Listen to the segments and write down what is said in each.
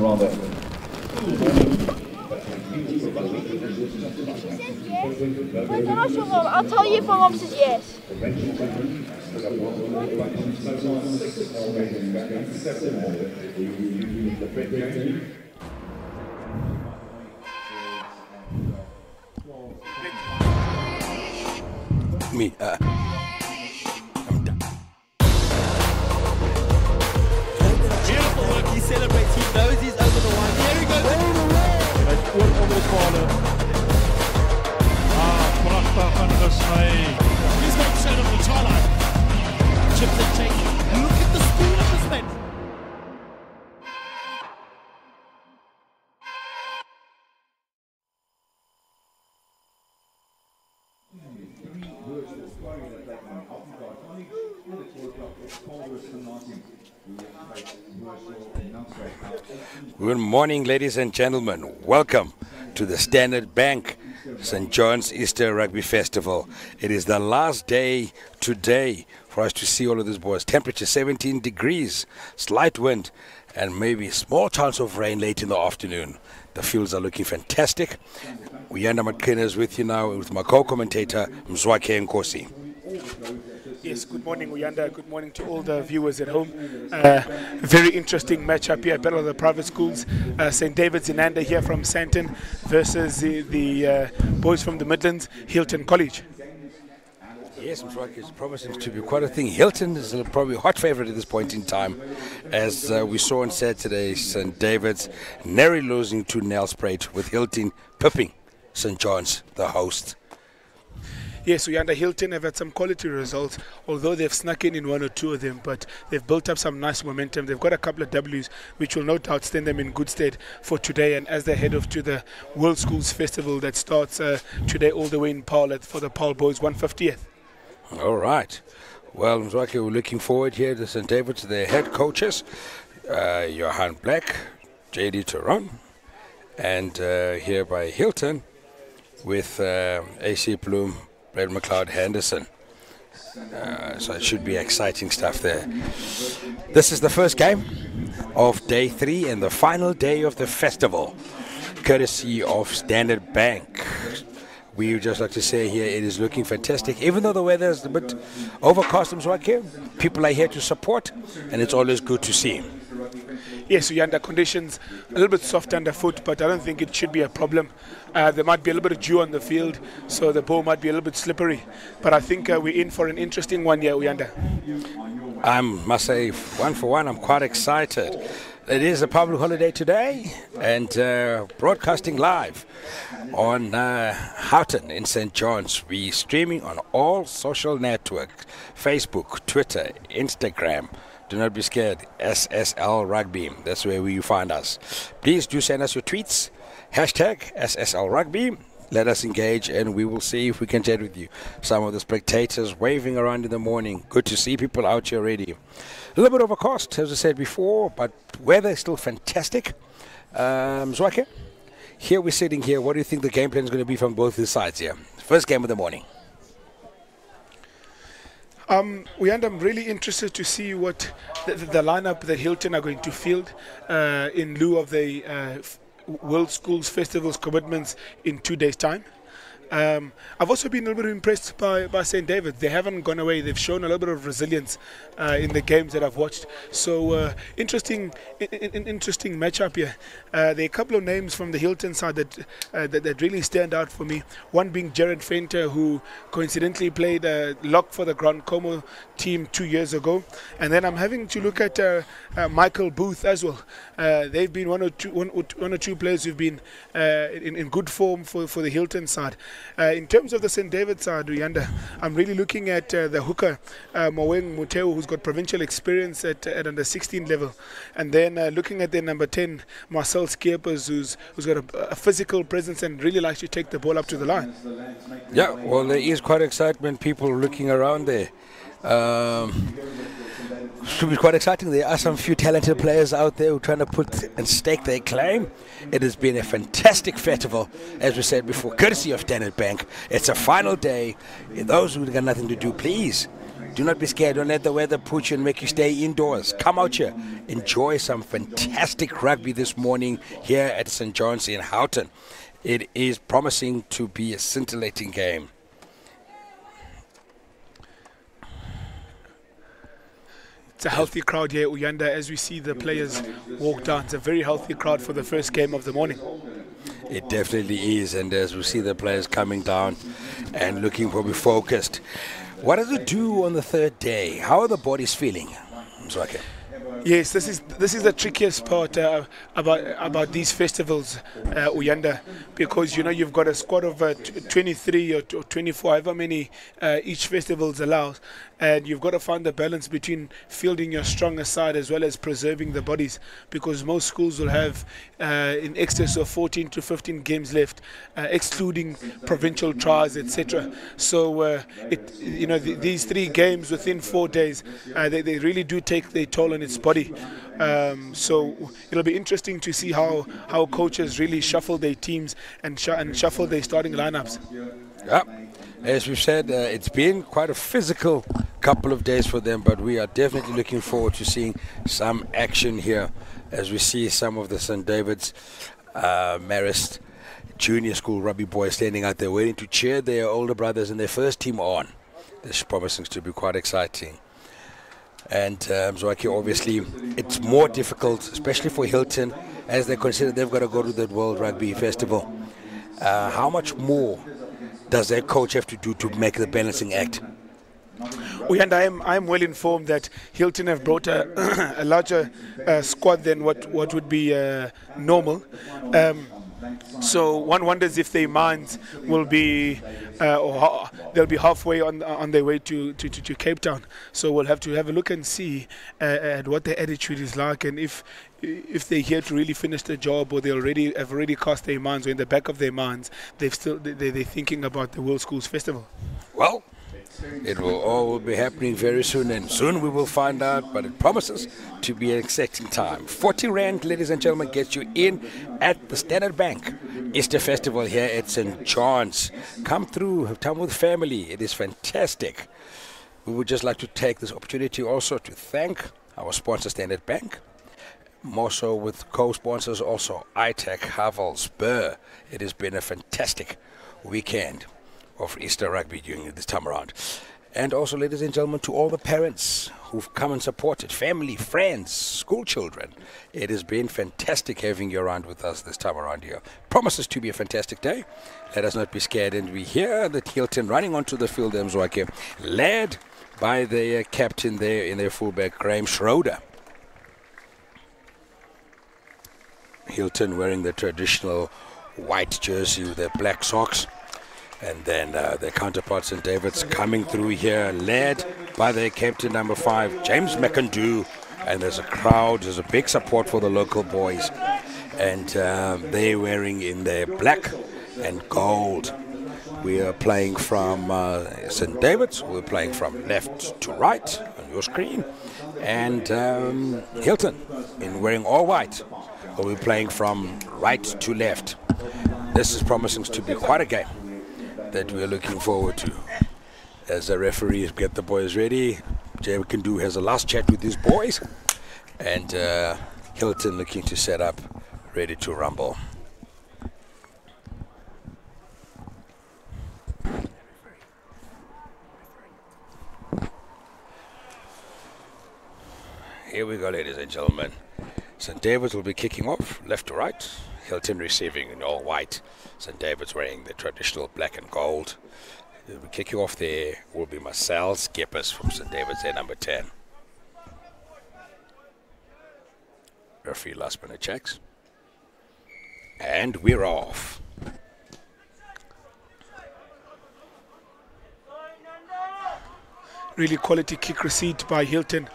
I'll tell you if my mom says yes. Me, I'm done. Beautiful work, he celebrates, he knows he's over the line. Here he goes. Over the corner. Prachtig ingesny. He's going to show on the try line. Chips and change. Look at the speed of this man. Good morning, ladies and gentlemen. Welcome to the Standard Bank St. John's Easter Rugby Festival. It is the last day today for us to see all of these boys. Temperature 17 degrees, slight wind, and maybe a small chance of rain late in the afternoon. The fields are looking fantastic. Inanda McKenna is with you now with my co-commentator, Mzwakhe Nkosi. Yes, good morning, Uyanda. Good morning to all the viewers at home. Very interesting matchup here at Battle of the Private Schools. St. David's Inanda here from Sandton versus the boys from the Midlands, Hilton College. Yes, Mzwakhe, it's promising to be quite a thing. Hilton is probably a hot favourite at this point in time. As we saw on Saturday, St. David's narrowly losing to Nelspruit with Hilton pipping St. John's, the host. Yes, Uyanda, Hilton have had some quality results, although they've snuck in one or two of them, but they've built up some nice momentum. They've got a couple of W's, which will no doubt stand them in good stead for today, and as they head off to the World Schools Festival that starts today all the way in Paul for the Paul Boys 150th. All right. Well, Mzwakhe, we're looking forward here to St. David's, their head coaches, Johan Black, J.D. Turon, and here by Hilton with A.C. Bloom, Brad McLeod Henderson. So it should be exciting stuff there. This is the first game of day 3 and the final day of the festival, courtesy of Standard Bank. We would just like to say here it is looking fantastic. Even though the weather is a bit overcast, people are here to support, and it's always good to see. Yes, we're under conditions a little bit soft underfoot, but I don't think it should be a problem. There might be a little bit of dew on the field, so the ball might be a little bit slippery. But I think we're in for an interesting one here, Uyanda. I must say, one for one, I'm quite excited. It is a public holiday today, and broadcasting live on Hilton in St. John's. We're streaming on all social networks, Facebook, Twitter, Instagram. Do not be scared. SSL Rugby. That's where you find us. Please do send us your tweets. Hashtag SSL Rugby. Let us engage, and we will see if we can chat with you. Some of the spectators waving around in the morning. Good to see people out here already. A little bit overcast, as I said before, but weather is still fantastic. Mzwakhe, here we're sitting here. What do you think the game plan is going to be from both these sides here? First game of the morning. I'm really interested to see what the lineup that Hilton are going to field in lieu of the World Schools Festival's commitments in 2 days' time. I've also been a little bit impressed by St. David. They haven't gone away. They've shown a little bit of resilience in the games that I've watched. So interesting matchup here. There are a couple of names from the Hilton side that really stand out for me. One being Jared Fenter, who coincidentally played lock for the Grand Como team 2 years ago. And then I'm having to look at Michael Booth as well. They've been one or two players who've been in good form for the Hilton side. In terms of the St. David side, Uyanda, I'm really looking at the hooker, Moweng Muteu, who's got provincial experience at under 16 level. And then looking at the number 10, Marcel Skeepers, who's got a physical presence and really likes to take the ball up to the line. Yeah, well, there is quite excitement, people looking around there. Should be quite exciting. There are some few talented players out there who are trying to put and stake their claim. It has been a fantastic festival, as we said before, courtesy of Standard Bank. It's a final day. Those who got nothing to do, please Do not be scared. Don't let the weather put you and make you stay indoors. Come out here. Enjoy some fantastic rugby this morning here at St. John's in Hilton. It is promising to be a scintillating game. It's a healthy crowd here at Inanda as we see the players walk down. It's a very healthy crowd for the first game of the morning. It definitely is, and as we see the players coming down and looking probably focused. What does it do on the third day? How are the bodies feeling? Mzwakhe? Yes, this is the trickiest part about these festivals, Inanda, because you've got a squad of 23 or 24, however many each festival allows, and you've got to find the balance between fielding your stronger side as well as preserving the bodies, because most schools will have in excess of 14 to 15 games left, excluding provincial trials, etc. So these 3 games within 4 days, they really do take their toll on its body. So it'll be interesting to see how coaches really shuffle their teams and shuffle their starting lineups. Yeah. As we've said, it's been quite a physical couple of days for them, but we are definitely looking forward to seeing some action here as we see some of the St. David's Marist junior school rugby boys standing out there waiting to cheer their older brothers and their first team on. This promising to be quite exciting. And Mzwakhe, obviously, it's more difficult, especially for Hilton, as they consider they've got to go to the World Rugby Festival. How much more does their coach have to do to make the balancing act? And I'm well informed that Hilton have brought a larger squad than what would be normal. So one wonders if their minds will be, or they'll be halfway on their way to Cape Town. So we'll have to have a look and see at what their attitude is like, and if they're here to really finish the job, or they have already cast their minds, or in the back of their minds they're thinking about the World Schools Festival. Well, it will all be happening very soon, and soon we will find out, but it promises to be an exciting time. 40 Rand, ladies and gentlemen, gets you in at the Standard Bank Easter Festival here at St. John's. Come through, have time with family. It is fantastic. We would just like to take this opportunity also to thank our sponsor, Standard Bank. More so with co-sponsors also, ITEC, Havel, Spur. It has been a fantastic weekend of Easter rugby during this time around. And also, ladies and gentlemen, to all the parents who've come and supported, family, friends, school children. It has been fantastic having you around with us this time around here. Promises to be a fantastic day. Let us not be scared. And we hear that Hilton running onto the field, Mzwakhe, led by their captain there in their fullback, Graham Schroeder. Hilton wearing the traditional white jersey with their black socks. And then their counterparts St. David's coming through here, led by their captain number 5, James McIndoe. And there's a crowd, there's a big support for the local boys. And they're wearing in their black and gold. We are playing from St. David's. We're playing from left to right on your screen. And Hilton in wearing all white. We're playing from right to left. This is promising to be quite a game that we're looking forward to. As the referees get the boys ready, Jay McIndoe has a last chat with his boys, and Hilton looking to set up, ready to rumble. Here we go, ladies and gentlemen. St. David's will be kicking off, left to right. Hilton receiving in all white. St. David's wearing the traditional black and gold. We'll be kicking off there will be Marcel Skippers from St. David's, there, number 10. Referee last minute checks. And we're off. Really quality kick receipt by Hilton,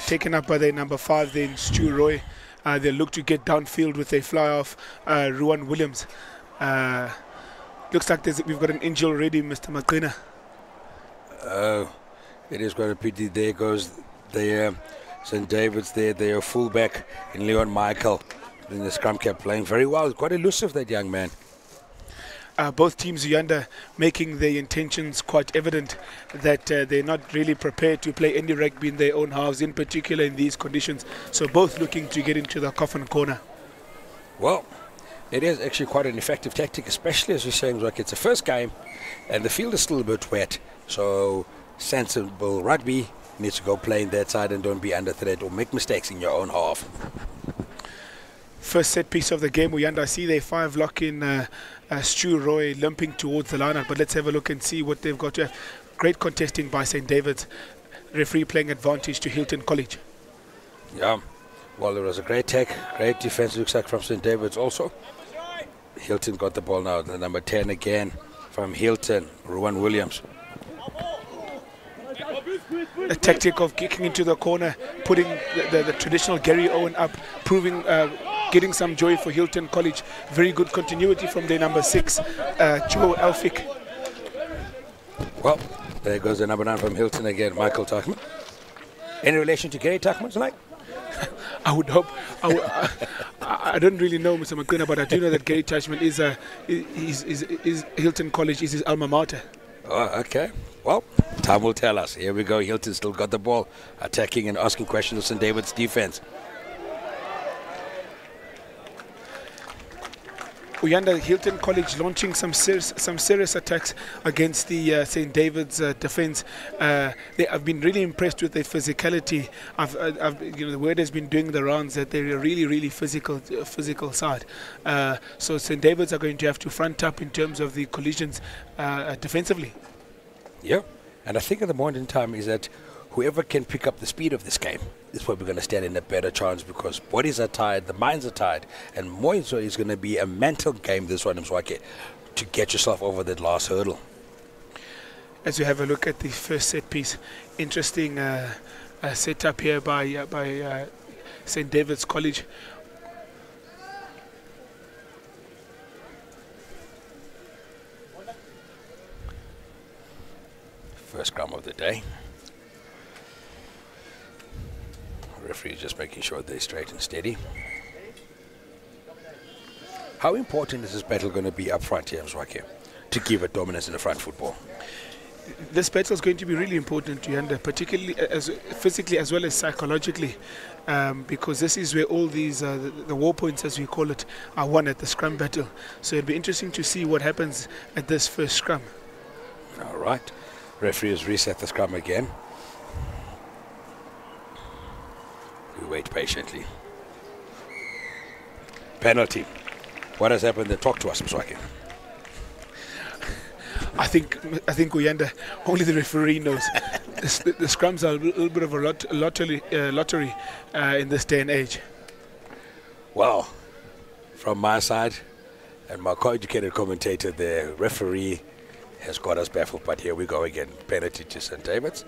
taken up by their number 5 then, Stu Roy. They look to get downfield with a fly off Ruan Williams. Looks like we've got an injury already, Mr. Maqina. It is quite a pity. There goes the St. David's there. They are fullback in Leon Michael in the scrum cap, playing very well. Quite elusive, that young man. Both teams, Inanda, making their intentions quite evident that they're not really prepared to play any rugby in their own halves, in particular in these conditions. So both looking to get into the coffin corner. Well, it is actually quite an effective tactic, especially as you're saying, like it's a first game and the field is still a bit wet. So sensible rugby needs to go play in that side and don't be under threat or make mistakes in your own half. First set piece of the game, Inanda. I see their 5 lock in Stu Roy limping towards the lineup, but let's have a look and see what they've got to have. Great contesting by St. David's. Referee playing advantage to Hilton College. Yeah, well, there was a great tech, great defense, looks like, from St. David's also. Hilton got the ball now, the number 10 again from Hilton, Rowan Williams. A tactic of kicking into the corner, putting the traditional Gary Owen up, proving, getting some joy for Hilton College. Very good continuity from their number 6, Joe Elphick. Well, there goes the number 9 from Hilton again, Michael Tuckman. Any relation to Gary Tuckman tonight? I would hope. I don't really know, Mr. McQueen, but I do know that Gary Tuckman is Hilton College is his alma mater. Oh, okay. Well, time will tell us. Here we go. Hilton still got the ball, attacking and asking questions of St. David's defense. Inanda, Hilton College launching some serious attacks against the St. David's defense. I've been really impressed with their physicality. The word has been doing the rounds that they're a really physical side. So St. David's are going to have to front up in terms of the collisions defensively. Yeah, and I think at the moment in time is that whoever can pick up the speed of this game is probably going to stand in a better chance, because bodies are tired, the minds are tired, and more so is going to be a mental game, this one, Mzwake, to get yourself over that last hurdle. As we have a look at the first set piece, interesting setup here by St. David's College. First scrum of the day. Referee just making sure they're straight and steady. How important is this battle going to be up front here, Mzwake, to give it dominance in the front football? This battle is going to be really important to Inanda, particularly as physically as well as psychologically, because this is where all these the war points, as we call it, are won at the scrum battle. So it'll be interesting to see what happens at this first scrum. All right. Referee has reset the scrum again. We wait patiently. Penalty. What has happened then? Talk to us, Mzwake. I think Inanda, only the referee knows. The scrums are a little bit of a lottery in this day and age. Well, from my side and my co-educated commentator, the referee has got us baffled, but here we go again. Penalty to St. David's,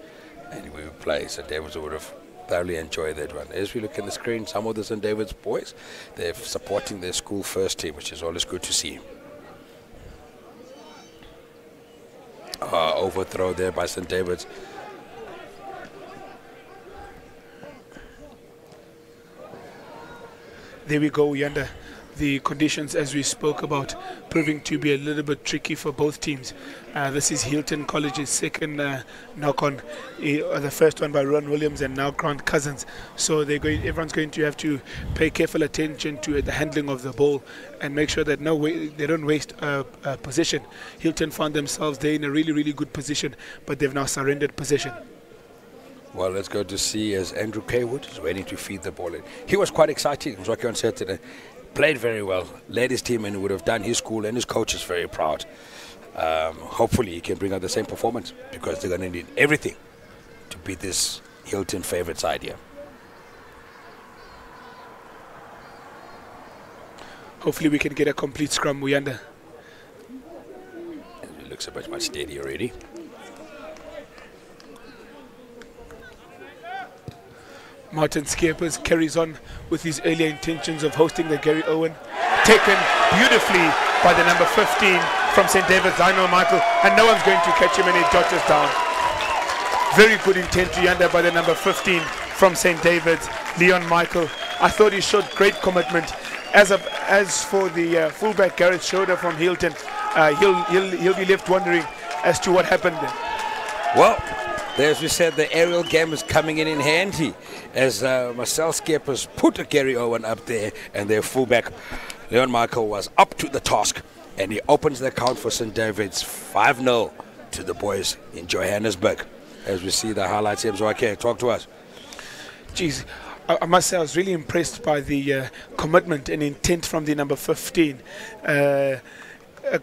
and we will play. St. David's would have thoroughly enjoyed that one. As we look in the screen, some of the St. David's boys, they're supporting their school first team, which is always good to see. Overthrow there by St. David's. There we go, Inanda. The conditions, as we spoke about, proving to be a little bit tricky for both teams. This is Hilton College's second knock-on, the first one by Ron Williams and now Grant Cousins. So everyone's going to have to pay careful attention to the handling of the ball and make sure that they don't waste possession. Hilton found themselves there in a really good position, but they've now surrendered possession. Well, let's go to see as Andrew Kaywood is waiting to feed the ball in. He was quite excited. He was working on Saturday. Played very well, led his team, and would have done his school and his coach is very proud. Hopefully he can bring out the same performance, because they're going to need everything to beat this Hilton favorite side here. Hopefully we can get a complete scrum, Inanda. It looks a bit much steady already. Martin Skeppers carries on with his earlier intentions of hosting the Gary Owen. Taken beautifully by the number 15 from St. David's, Lionel Michael, and no one's going to catch him, and he dodges down. Very good intent to Inanda by the number 15 from St. David's, Leon Michael. I thought he showed great commitment. As for the fullback Gareth Schroeder from Hilton, he'll be left wondering as to what happened there. Well, as we said, the aerial game is coming in handy as Marcel Skeppers put a Gary Owen up there, and their fullback Leon Michael was up to the task, and he opens the account for St. David's 5-0 to the boys in Johannesburg. As we see the highlights here, okay, talk to us. Geez, I must say I was really impressed by the commitment and intent from the number 15.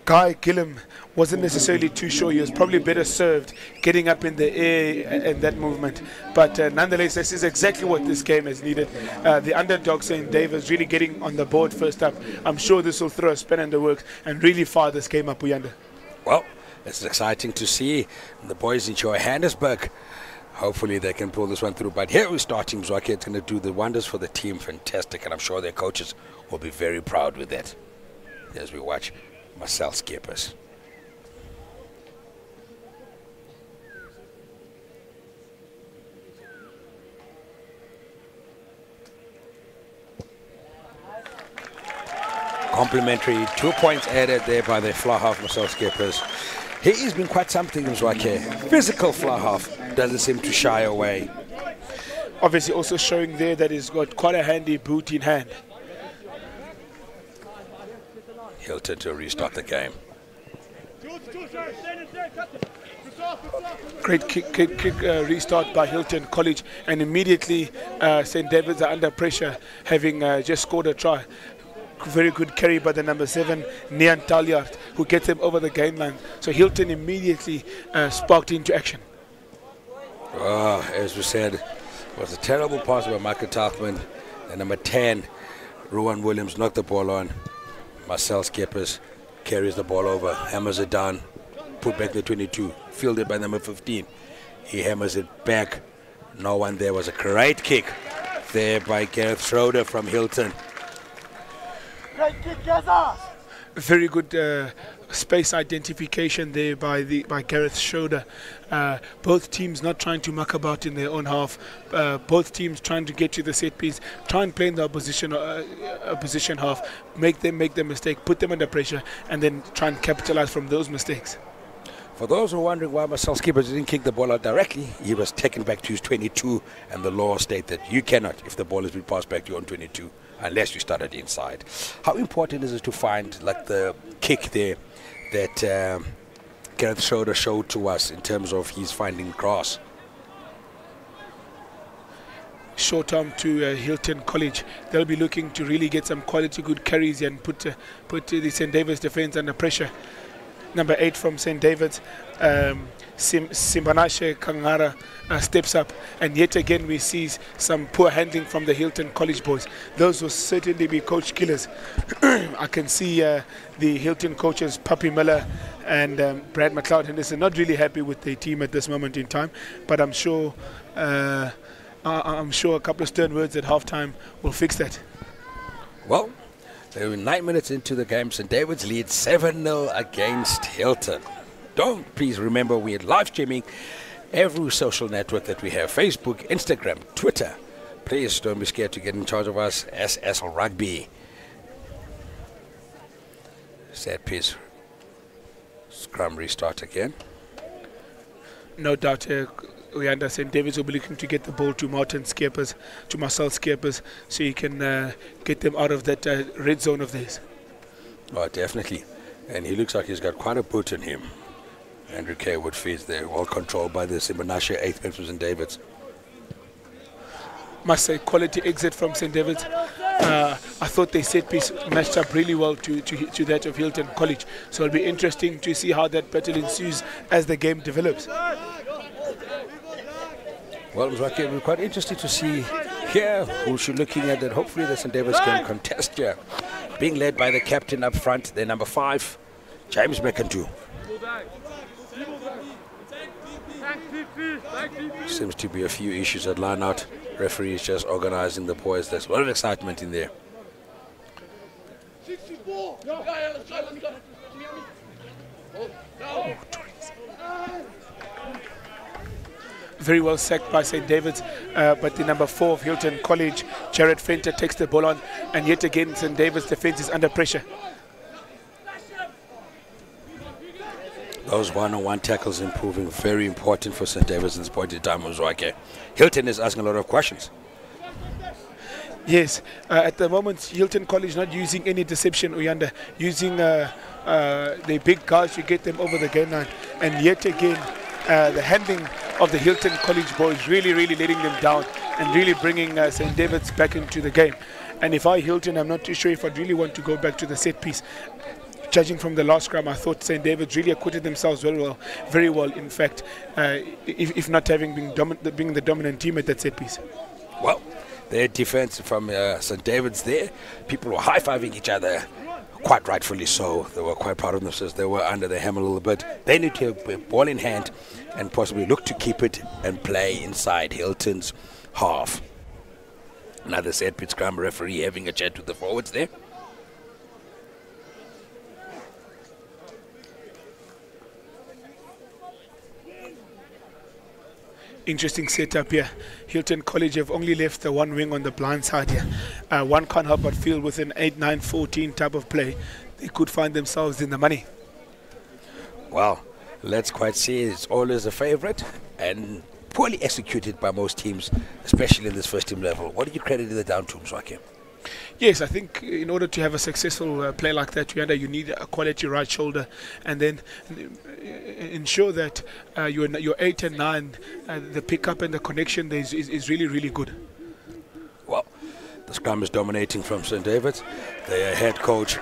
Guy Gillum wasn't necessarily too sure. He was probably better served getting up in the air and that movement. But nonetheless, this is exactly what this game has needed. The underdog St. David's really getting on the board first up. I'm sure this will throw a span in the works and really fire this game up, Uyanda. Well, it's exciting to see the boys in Johannesburg. Hopefully they can pull this one through. But here we're starting. Zwake, it's going to do the wonders for the team. Fantastic. And I'm sure their coaches will be very proud with that as we watch Marcel Skeppers. Complimentary 2 points added there by the fly half Marcel Skeppers. He's been quite something, Zwake. Physical fly half, doesn't seem to shy away. Obviously also showing there that he's got quite a handy boot in hand. Hilton to restart the game. Great kick restart by Hilton College, and immediately St. David's are under pressure, having just scored a try. Very good carry by the number 7, Nian Talyard, who gets them over the game line. So Hilton immediately sparked into action. Oh, as we said, it was a terrible pass by Michael Talkman. And number 10, Rowan Williams knocked the ball on. Marcel Skeppers carries the ball over, hammers it down, put back the 22, fielded by number 15. He hammers it back. No one there. Was a great kick there by Gareth Schroeder from Hilton. Very good space identification there by Gareth Schroeder. Both teams not trying to muck about in their own half. Both teams trying to get to the set piece, try and play in the opposition half, make them make the mistake, put them under pressure, and then try and capitalize from those mistakes. For those who are wondering why Marcel Skeppers didn't kick the ball out directly, he was taken back to his 22, and the law states that you cannot, if the ball has been passed back to your own 22, unless you started inside. How important is it to find like the kick there that Gareth Schroeder showed to us in terms of his finding grass? Short arm to Hilton College. They'll be looking to really get some quality good carries and put the St. David's defense under pressure. Number 8 from St. David's, Simbanashe Kangara steps up, and yet again we see some poor handling from the Hilton College boys. Those will certainly be coach killers. I can see the Hilton coaches, Puppy Miller and Brad McLeod Henderson, not really happy with their team at this moment in time, but I'm sure a couple of stern words at halftime will fix that. Well, they were 9 minutes into the game. St. David's lead 7-0 against Hilton. Don't please remember we are live streaming every social network that we have: Facebook, Instagram, Twitter. Please don't be scared to get in charge of us. SS Rugby. Set piece. Scrum restart again. No doubt. We understand Davids will be looking to get the ball to Marcel Skeppers, so he can get them out of that red zone of theirs. Oh, definitely. And he looks like he's got quite a boot in him. Andrew K. Woodfeeds there, well controlled by the Simbanashe 8th man from St. David's. Must say, quality exit from St. David's. I thought their set piece matched up really well to that of Hilton College. So it'll be interesting to see how that battle ensues as the game develops. Well, it was quite interesting to see here who's looking at that. Hopefully the St. David's can contest here. Being led by the captain up front, their number 5, James McIntyre. Seems to be a few issues at line out. Referees just organizing the boys. There's a lot of excitement in there. Very well sacked by St. David's, but the number 4 of Hilton College, Jared Fenter, takes the ball on, and yet again St. David's defense is under pressure. Those one-on-one tackles improving, very important for St. David's at this point in time. Mzwake. Hilton is asking a lot of questions. Yes, at the moment, Hilton College not using any deception, Uyanda, using the big guys to get them over the game line. And yet again, the handling of the Hilton College boys really letting them down and really bringing St. David's back into the game. And if I Hilton, I'm not too sure if I'd really want to go back to the set piece. Judging from the last scrum, I thought St. David's really acquitted themselves very well. In fact, if not having been being the dominant team at that set piece. Well, their defense from St. David's there, people were high-fiving each other, quite rightfully so. They were quite proud of themselves. They were under the hammer a little bit. They need to have a ball in hand and possibly look to keep it and play inside Hilton's half. Another set piece scrum, referee having a chat with the forwards there. Interesting setup here. Hilton College have only left the one wing on the blind side here. One can't help but feel with an 8-9-14 type of play, they could find themselves in the money. Well, let's quite see. It's always a favorite and poorly executed by most teams, especially in this first team level. What do you credit the down to, Mzwake? Yes, I think in order to have a successful play like that, you need a quality right shoulder, and then ensure that your 8 and 9, the pickup and the connection there is really good. Well, the scrum is dominating from St. David's. Their head coach,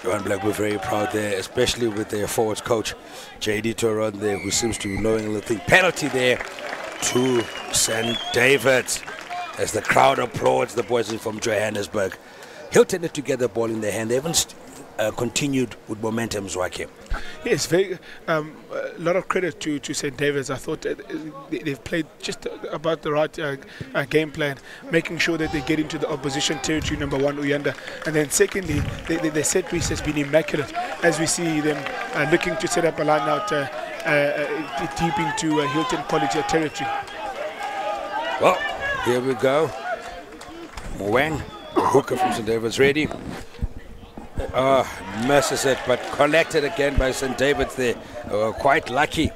Johan Black, we're very proud there, especially with their forwards coach, JD Toron there, who seems to be knowing a little thing. Penalty there to St. David's, as the crowd applauds the boys from Johannesburg. Hilton had to get the ball in their hand. They haven't continued with momentum, Zwake. Yes, a lot of credit to St. David's. I thought they've played just about the right game plan, making sure that they get into the opposition territory, number one, Uyanda. And then secondly, the set piece has been immaculate, as we see them looking to set up a line out deep into Hilton College territory. Well, here we go. Mwang, the hooker from St. David's, ready. Misses it, but collected again by St. David's there. Quite lucky.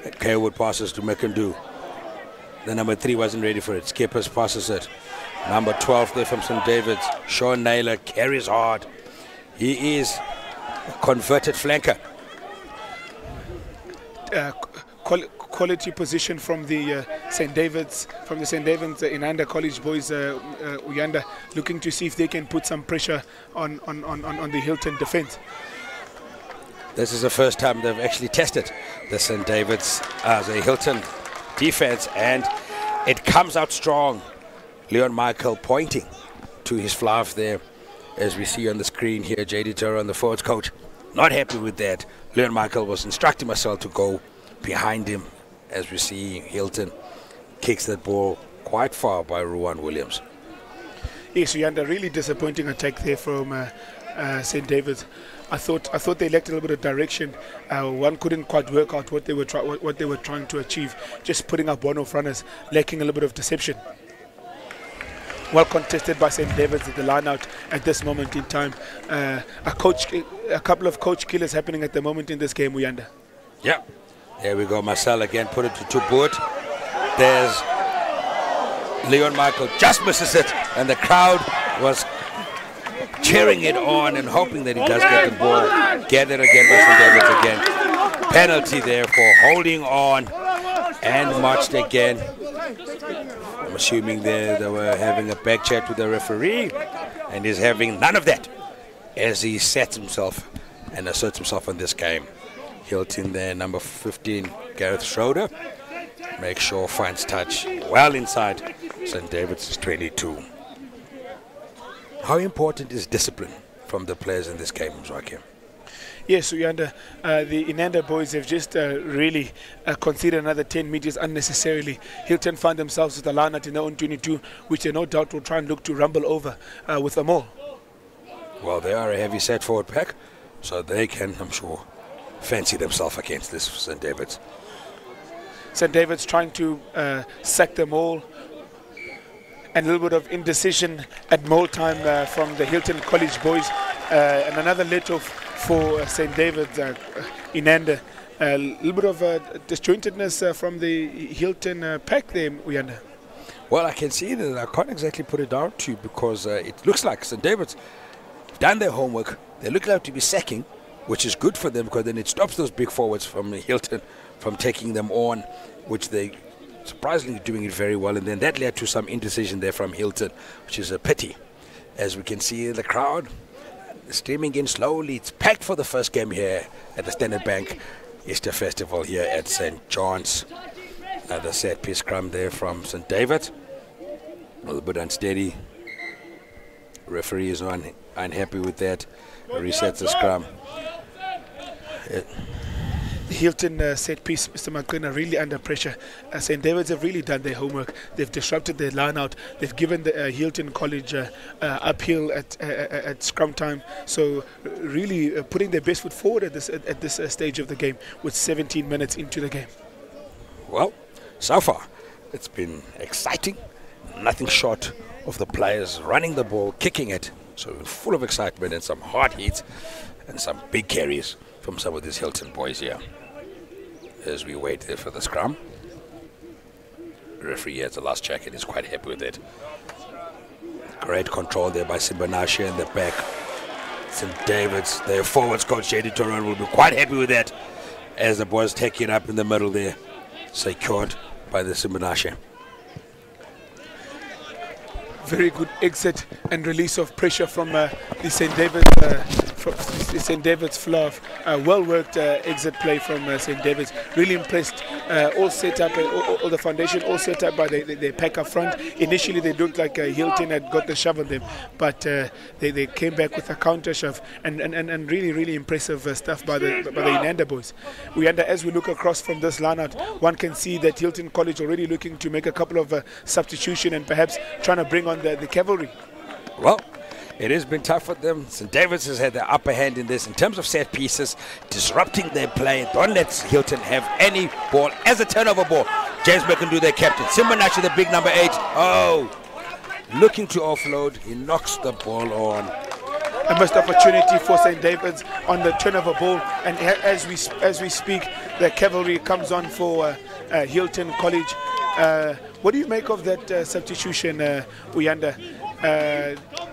Kaywood passes to Mekandu. The number 3 wasn't ready for it. Skippers passes it. Number 12 there from St. David's. Sean Naylor carries hard. He is a converted flanker. Quality position from the St. David's Inanda College boys, Uyanda, looking to see if they can put some pressure on the Hilton defense. This is the first time they've actually tested the St. David's the Hilton defense, and it comes out strong. Leon Michael pointing to his fluff there, as we see on the screen here. JD Turner, the forwards coach, not happy with that. Leon Michael was instructing Marcel to go behind him, as we see Hilton kicks that ball quite far by Ruan Williams. Yes, we had a really disappointing attack there from St. David's. I thought they lacked a little bit of direction. One couldn't quite work out what they were trying to achieve. Just putting up one-off runners, lacking a little bit of deception. Well contested by St. David's at the line out at this moment in time. A couple of coach killers happening at the moment in this game, Uyanda. Yeah. Here we go, Marcel again, put it to Boot. There's Leon Michael, just misses it, and the crowd was cheering it on and hoping that he does get the ball. Gathered again by St. David's again. Penalty there for holding on and marched again. I'm assuming they were having a back chat with the referee, and he's having none of that as he sets himself and asserts himself in this game. Hilton there, number 15, Gareth Schroeder. Make sure finds touch well inside St. David's 22. How important is discipline from the players in this game, Mzwake? Yes, Uyanda, the Inanda boys have just really conceded another 10 meters unnecessarily. Hilton found themselves with a line out in their own 22, which they no doubt will try and look to rumble over with them all. Well, they are a heavy set forward pack, so they can, I'm sure, fancy themselves against this St. David's. St. David's trying to sack them all, and a little bit of indecision at maul time from the Hilton College boys, and another let off for St. David's, Inanda. A little bit of disjointedness from the Hilton pack there, Uyanda. Well, I can see that. I can't exactly put it down to you because it looks like St. David's done their homework. They look like to be sacking, which is good for them because then it stops those big forwards from Hilton from taking them on, which they surprisingly doing it very well. And then that led to some indecision there from Hilton, which is a pity. As we can see the crowd streaming in slowly. It's packed for the first game here at the Standard Bank Easter Festival here at St. John's. Another set piece scrum there from St. David. A little bit unsteady. Referee is unhappy with that. Resets the scrum. The Hilton set piece, Mr. McQueen, are really under pressure. St. David's have really done their homework. They've disrupted their line out. They've given the Hilton College uphill at scrum time. So really putting their best foot forward at this stage of the game with 17 minutes into the game. Well, so far it's been exciting. Nothing short of the players running the ball, kicking it. So full of excitement and some hard hits and some big carries from some of these Hilton boys here. As we wait there for the scrum. The referee has the last check and is quite happy with it. Great control there by Simbanashe in the back. St. David's, their forwards coach JD Toron will be quite happy with that as the boys take it up in the middle there. Secured by the Simbanashe. Very good exit and release of pressure from the St. David's fluff. Well worked exit play from St. David's. Really impressed. All set up, all the foundation all set up by the pack up front. Initially they looked like Hilton had got the shove on them, but they came back with a counter shove and really impressive stuff by the Inanda boys. As we look across from this line out, one can see that Hilton College already looking to make a couple of substitution and perhaps trying to bring on the cavalry. Well, it has been tough for them. St. David's has had the upper hand in this in terms of set pieces, disrupting their play. Don't let Hilton have any ball as a turnover ball. James McIndoe, their captain. Simbanachi, the big number 8. Oh, looking to offload. He knocks the ball on. A missed opportunity for St. David's on the turnover ball, and as we speak, the cavalry comes on for Hilton College. What do you make of that substitution, Uyanda?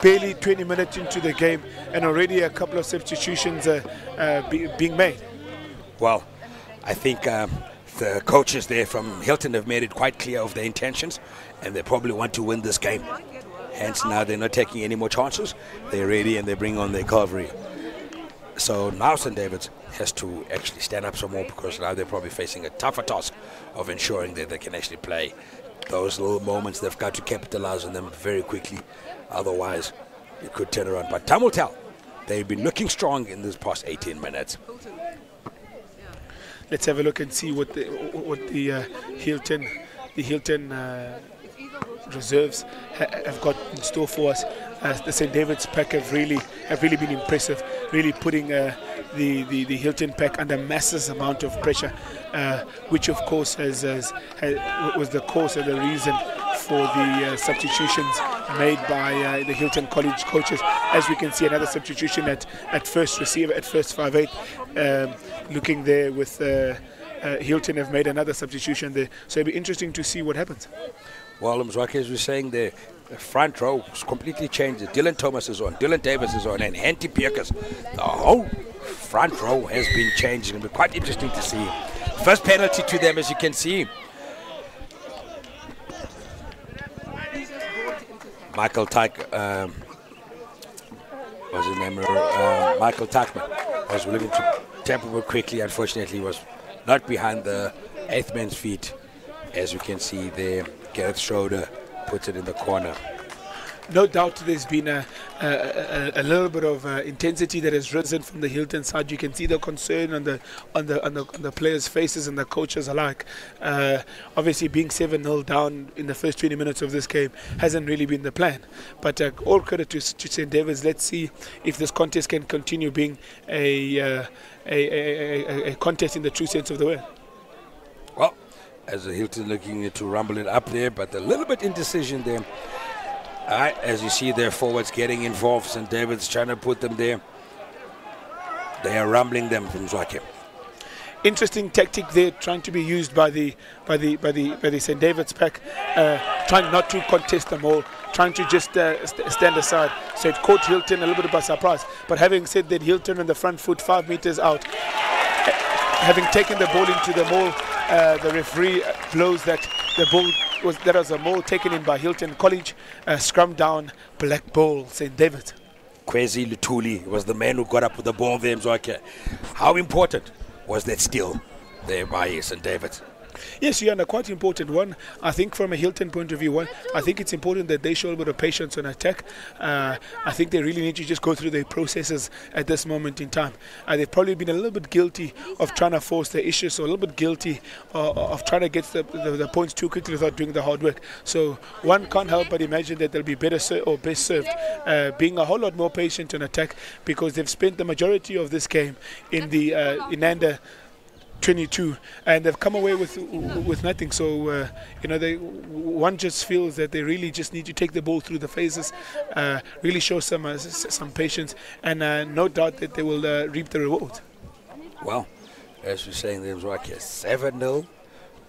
Barely 20 minutes into the game and already a couple of substitutions being made. Well, I think the coaches there from Hilton have made it quite clear of their intentions, and they probably want to win this game. Hence now they're not taking any more chances. They're ready and they bring on their cavalry. So now St. David's has to actually stand up some more, because now they're probably facing a tougher task of ensuring that they can actually play. Those little moments, they've got to capitalize on them very quickly. Otherwise, it could turn around. But time will tell. They've been looking strong in this past 18 minutes. Let's have a look and see what the Hilton reserves have got in store for us. The St. David's pack have really been impressive, really putting the Hilton pack under massive amount of pressure, which of course was the cause and the reason for the substitutions made by the Hilton College coaches. As we can see, another substitution at first receiver, at first 5'8", looking there with Hilton have made another substitution there. So it'll be interesting to see what happens. Well, Mzwake, as we're saying, the front row has completely changed. Dylan Thomas is on, Dylan Davis is on, and Henty Pierkes. The whole front row has been changed. It's going to be quite interesting to see. First penalty to them, as you can see. Michael Tyke, what's his name? Michael Tuckman was looking to temper quickly. Unfortunately, was not behind the 8th man's feet. As you can see there, Gareth Schroeder puts it in the corner. No doubt there's been a little bit of intensity that has risen from the Hilton side. You can see the concern on the players' faces and the coaches alike. Obviously, being 7-0 down in the first 20 minutes of this game hasn't really been the plan. But all credit to St. David's. Let's see if this contest can continue being a contest in the true sense of the word. Well, as the Hilton looking to rumble it up there, but a little bit indecision there. As you see their forwards getting involved, St. David's trying to put them there. They are rumbling them from Zwake. Interesting tactic there, trying to be used by the St. David's pack, trying not to contest them all, trying to just stand aside. So it caught Hilton a little bit by surprise. But having said that, Hilton on the front foot, 5 meters out, having taken the ball into the maul, the referee blows that the ball was a maul taken in by Hilton College, scrum down, black ball, St. David. Kwesi Lutuli was the man who got up with the ball there, Zwake. How important was that steal there by St. David? Yes, Yanda, quite important one. I think from a Hilton point of view, I think it's important that they show a little bit of patience on attack. I think they really need to just go through their processes at this moment in time. They've probably been a little bit guilty of trying to force the issues, so a little bit guilty of trying to get the points too quickly without doing the hard work. So one can't help but imagine that they'll be best served being a whole lot more patient on attack, because they've spent the majority of this game in the Inanda 22, and they've come away with nothing. So one just feels that they really just need to take the ball through the phases, really show some patience, and no doubt that they will reap the reward. Well, as we're saying, there was like 7-0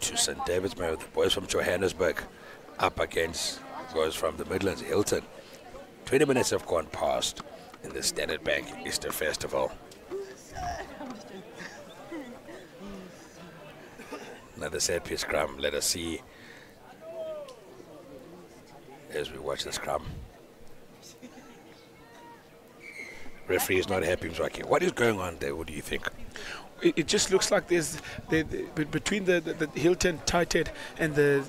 to St. David's. The boys from Johannesburg up against boys from the Midlands, Hilton. 20 minutes have gone past in the Standard Bank Easter Festival. Another set piece scrum. Let us see as we watch the scrum. Referee is not happy. What is going on there? What do you think? It just looks like there's between the Hilton tight head and the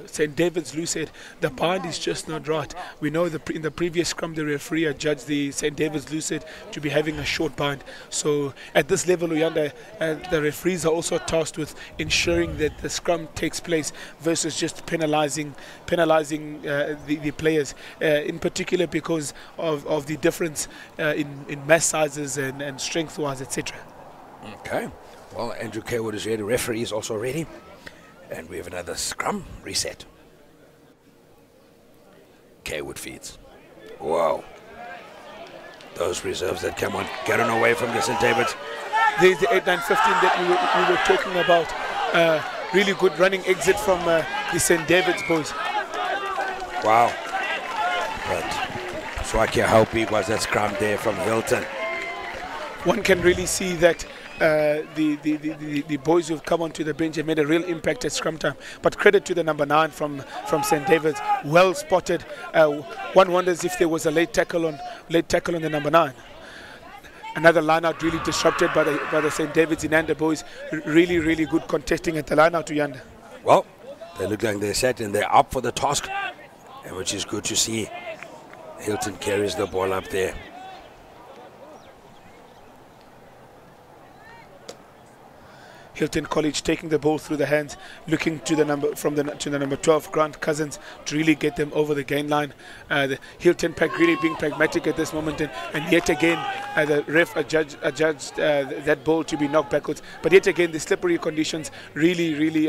St. David's loose head, the bind is just not right. We know in the previous scrum the referee judged the St. David's loose head to be having a short bind. So at this level, Uyanda, the referees are also tasked with ensuring that the scrum takes place versus just penalizing the players, in particular because of the difference in mass sizes and strength-wise, etc. Okay, well, Andrew Kaywood is ready, the referee is also ready, and we have another scrum reset. Kaywood feeds. Wow. Those reserves that come on, getting away from the St. David's. There's the 8-9-15 that we were talking about. Really good running exit from the St. David's boys. Wow. But Swaki, how big was that scrum there from Hilton? One can really see that the boys who've come onto the bench have made a real impact at scrum time. But credit to the number 9 from St. David's, well spotted. One wonders if there was a late tackle on the number 9. Another line-out really disrupted by the St. David's Inanda boys. Really good contesting at the line-out to Yanda. Well, they look like they're set and they're up for the task, and which is good to see. Hilton carries the ball up there. Hilton College taking the ball through the hands, looking to the number 12, Grant Cousins, to really get them over the gain line. The Hilton pack really being pragmatic at this moment, and yet again the ref adjudged that ball to be knocked backwards. But yet again, the slippery conditions really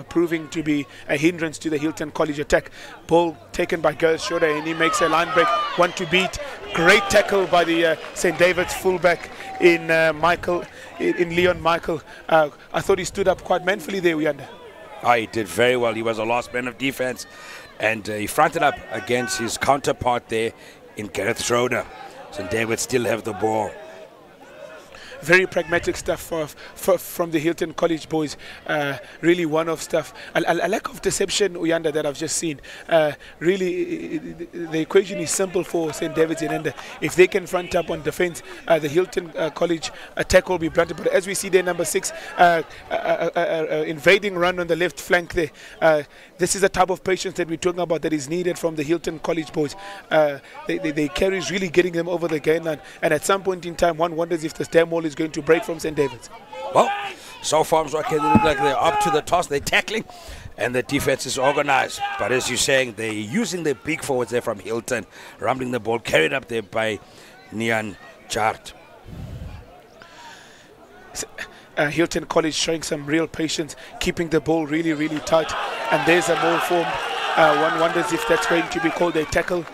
proving to be a hindrance to the Hilton College attack. Ball taken by Girls Shoda, and he makes a line break, one to beat. Great tackle by the St. David's fullback in Leon Michael. I thought he stood up quite manfully there, Uyanda. He did very well. He was the last man of defense, and he fronted up against his counterpart there in Gareth Schroeder. St. David still have the ball. Very pragmatic stuff from the Hilton College boys. Really one-off stuff. A lack of deception, Uyanda, that I've just seen. Really, the equation is simple for St. David's Inanda. If they can front up on defense, the Hilton College attack will be blunted. But as we see there, number 6, invading run on the left flank there. This is the type of patience that we're talking about that is needed from the Hilton College boys. They carries really getting them over the gain line. And at some point in time, one wonders if the stem wall is going to break from St. David's. Well, so far, they look like they're up to the task. They're tackling, and the defense is organized. But as you're saying, they're using their big forwards there from Hilton, rumbling the ball, carried up there by Nian Chart. Hilton College showing some real patience, keeping the ball really tight. And there's a ball formed. One wonders if that's going to be called a tackle.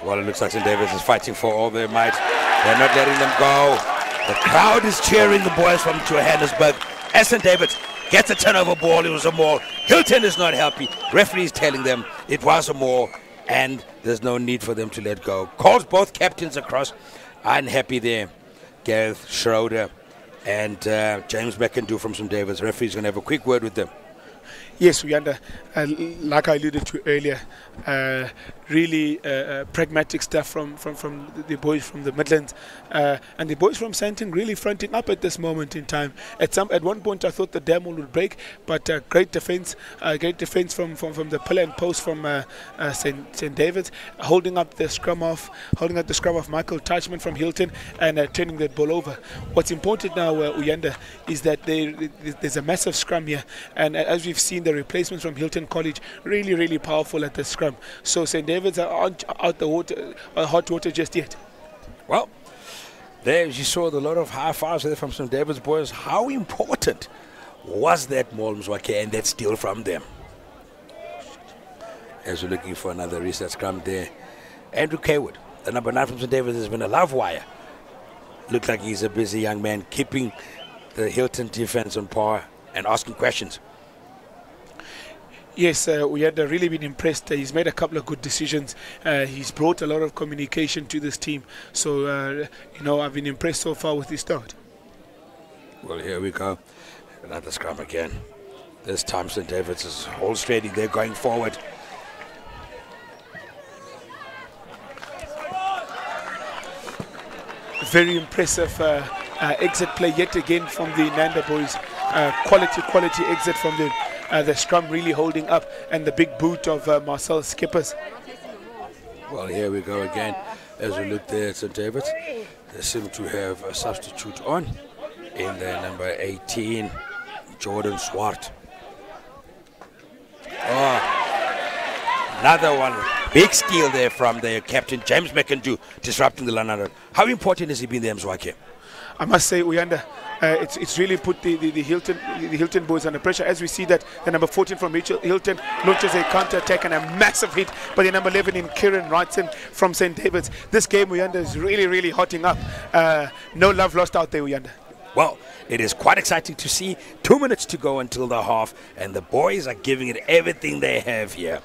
Well, it looks like St. David's is fighting for all their might. They're not letting them go. The crowd is cheering the boys from Johannesburg. As St. David's gets a turnover ball, it was a maul. Hilton is not happy. Referee is telling them it was a maul and there's no need for them to let go. Calls both captains across. Unhappy there. Gareth Schroeder and James McIndoe from St. David's. Referee's going to have a quick word with them. Yes, Uyanda, like I alluded to earlier, really pragmatic stuff from the boys from the Midlands, and the boys from Sandton really fronting up at this moment in time. At one point I thought the dam wall would break, but great defence from the pillar and post from St. David's, holding up the scrum of Michael Touchman from Hilton and turning that ball over. What's important now, Uyanda, is that there's a massive scrum here, and as we've seen, the replacements from Hilton College really powerful at the scrum. So St. David's aren't out the water, hot water just yet. Well, there you saw a lot of high fives there from St. David's boys. How important was that maul, Mzwakhe, and that steal from them? As we're looking for another reset scrum there, Andrew Kaywood, the number 9 from St. David's, has been a love wire. Looked like he's a busy young man, keeping the Hilton defense on par and asking questions. Yes, we had really been impressed. He's made a couple of good decisions. He's brought a lot of communication to this team. So, I've been impressed so far with his start. Well, here we go. Another scrum again. This time St. David's is all steady. They're going forward. Very impressive exit play yet again from the Inanda boys. Quality exit from them. The scrum really holding up, and the big boot of Marcel Skippers. Well, here we go again. As we look there at St. David's, they seem to have a substitute on in their number 18, Jordan Swart. Oh, another one. Big steal there from their captain, James McIndoe, disrupting the line. How important has he been there, Mzwakhe? I must say, Uyanda, it's really put the Hilton boys under pressure. As we see that the number 14 from Hilton launches a counter-attack and a massive hit by the number 11 in Kieran Wrightson from St. David's. This game, Uyanda, is really hotting up. No love lost out there, Uyanda. Well, it is quite exciting to see. 2 minutes to go until the half, and the boys are giving it everything they have here.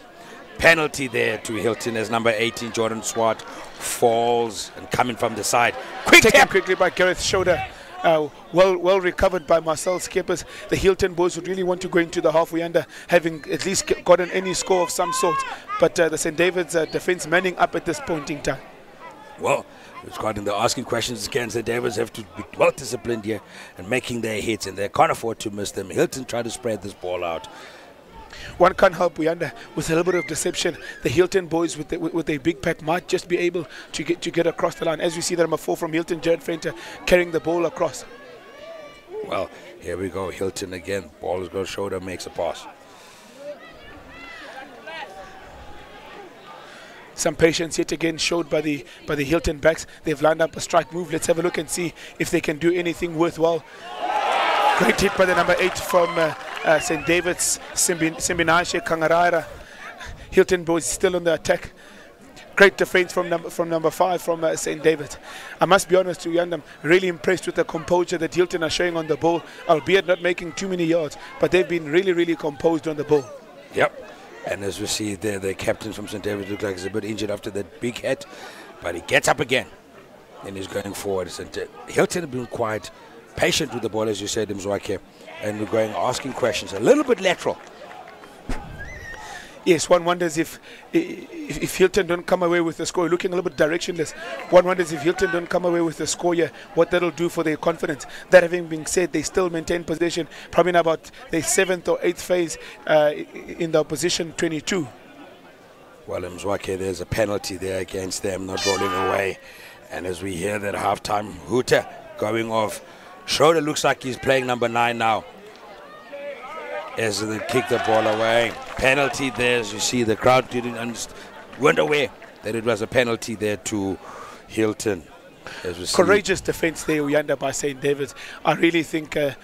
Penalty there to Hilton as number 18, Jordan Swart, falls and coming from the side. Taken quickly by Gareth Schroeder. Well recovered by Marcel Skippers. The Hilton boys would really want to go into the half, Uyanda, having at least gotten any score of some sort. But the St. David's defence manning up at this point in time. Well, it's got in the asking questions again. St. David's have to be well disciplined here and making their hits, and they can't afford to miss them. Hilton try to spread this ball out. One can't help, Uyanda, with a little bit of deception. The Hilton boys with a big pack might just be able to get across the line. As we see the number 4 from Hilton, Jared Fenter, carrying the ball across. Well, here we go. Hilton again. Ball is going to shoulder, makes a pass. Some patience yet again showed by the Hilton backs. They've lined up a strike move. Let's have a look and see if they can do anything worthwhile. Great hit by the number 8 from St. David's, Simbinashe Kangarara. Hilton boys still on the attack. Great defense from number 5 from St. David's. I must be honest, Uyanda, I'm really impressed with the composure that Hilton are showing on the ball, albeit not making too many yards, but they've been really composed on the ball. Yep. And as we see there, the captain from St. David's looks like he's a bit injured after that big hit, but he gets up again and he's going forward. Hilton have been quite patient with the ball, as you said, Mzwakhe, and we're going asking questions, a little bit lateral. Yes, one wonders if Hilton don't come away with the score, looking a little bit directionless. One wonders if Hilton don't come away with the score here, what that'll do for their confidence. That having been said, they still maintain possession, probably in about the 7th or 8th phase in the opposition 22. Well, Mzwakhe, there's a penalty there against them, not rolling away. And as we hear that halftime hooter going off, Schroeder looks like he's playing number 9 now. As they kick the ball away. Penalty there, as you see, the crowd weren't aware that it was a penalty there to Hilton. As we see. Courageous defence there, Inanda, by St. David's. I really think the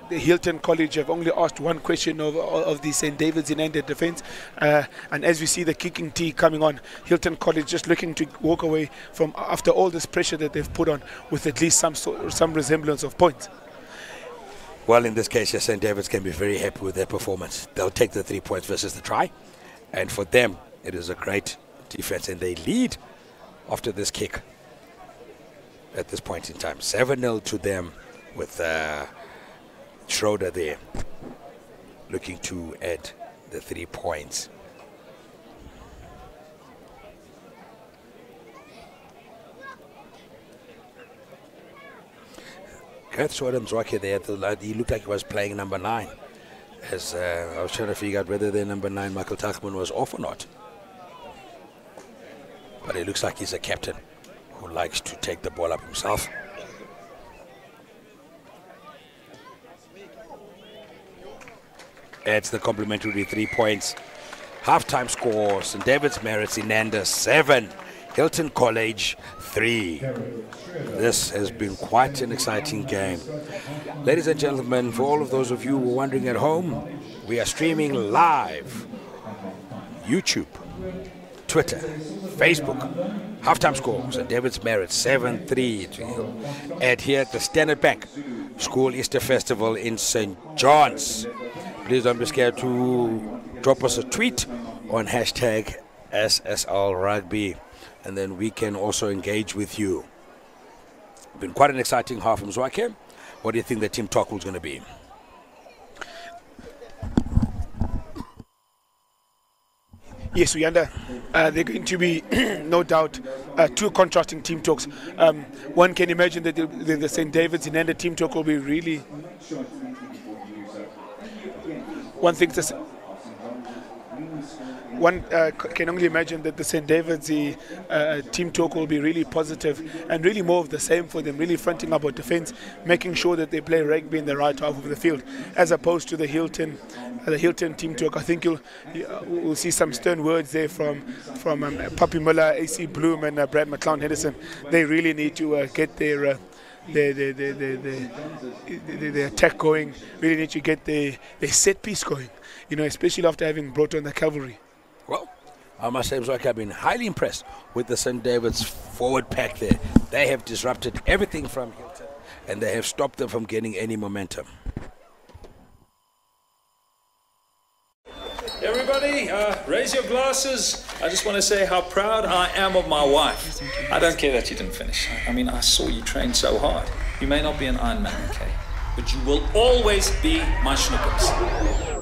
Hilton College have only asked one question of the St. David's Inanda defence. And as we see the kicking tee coming on, Hilton College just looking to walk away from, after all this pressure that they've put on, with at least some resemblance of points. Well, in this case, yes, St. David's can be very happy with their performance. They'll take the 3 points versus the try. And for them, it is a great defense. And they lead after this kick at this point in time. 7-0 to them, with Schroeder there looking to add the 3 points. Kurt Mzwakhe there, he looked like he was playing number 9. As I was trying to figure out whether their number 9, Michael Tachman, was off or not. But it looks like he's a captain who likes to take the ball up himself. Adds the complimentary 3 points. Half-time score, St. David's Marist Inanda 7, Hilton College 3. This has been quite an exciting game. Ladies and gentlemen, for all of those of you who are wondering at home, we are streaming live. YouTube, Twitter, Facebook. Halftime score, St. David's Marist 7-3. And here at the Standard Bank School Easter Festival in St. John's. Please don't be scared to drop us a tweet on hashtag SSL Rugby, and then we can also engage with you. Been quite an exciting half from Mzwakhe. What do you think the team talk was going to be? Yes, Inanda, they're going to be, no doubt, 2 contrasting team talks. One can imagine that the St. David's Inanda team talk will be really... One can only imagine that the St. David's team talk will be really positive and really more of the same for them, really fronting up our defence, making sure that they play rugby in the right half of the field, as opposed to the Hilton team talk. I think we'll see some stern words there from Puppy Miller, AC Bloom, and Brad McLeod Henderson. They really need to get their attack going, really need to get their set piece going, especially after having brought on the cavalry. Well, I must say, I've been highly impressed with the St. David's forward pack there. They have disrupted everything from Hilton, and they have stopped them from getting any momentum. Everybody, raise your glasses. I just want to say how proud I am of my wife. I don't care that you didn't finish. I mean, I saw you train so hard. You may not be an Ironman, okay? But you will always be my schnookums.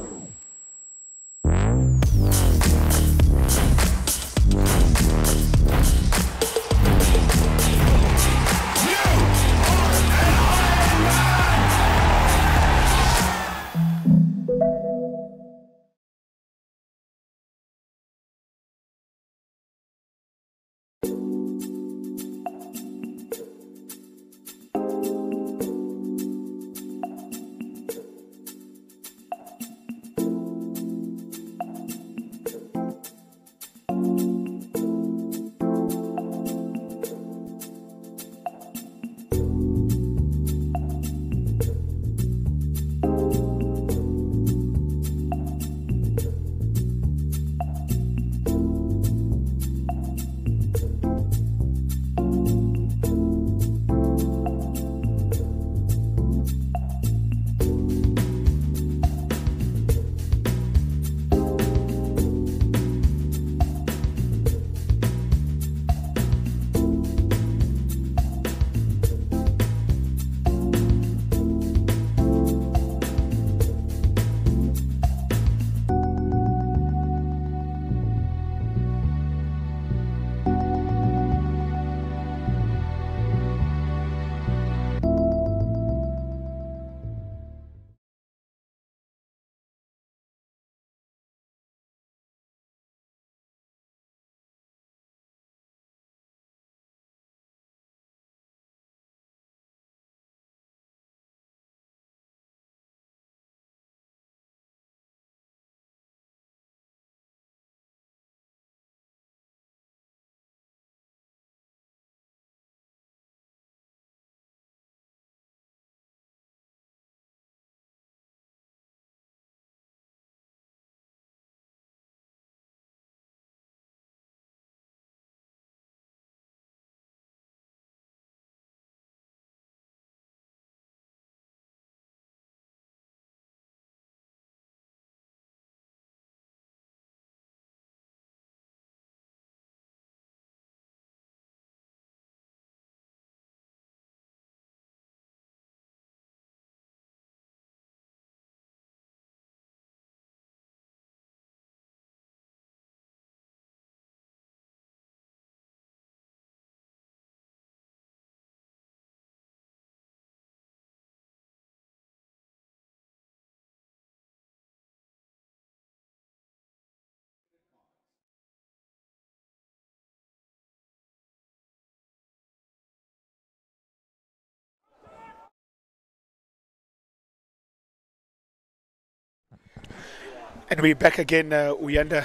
And we're back again. We're under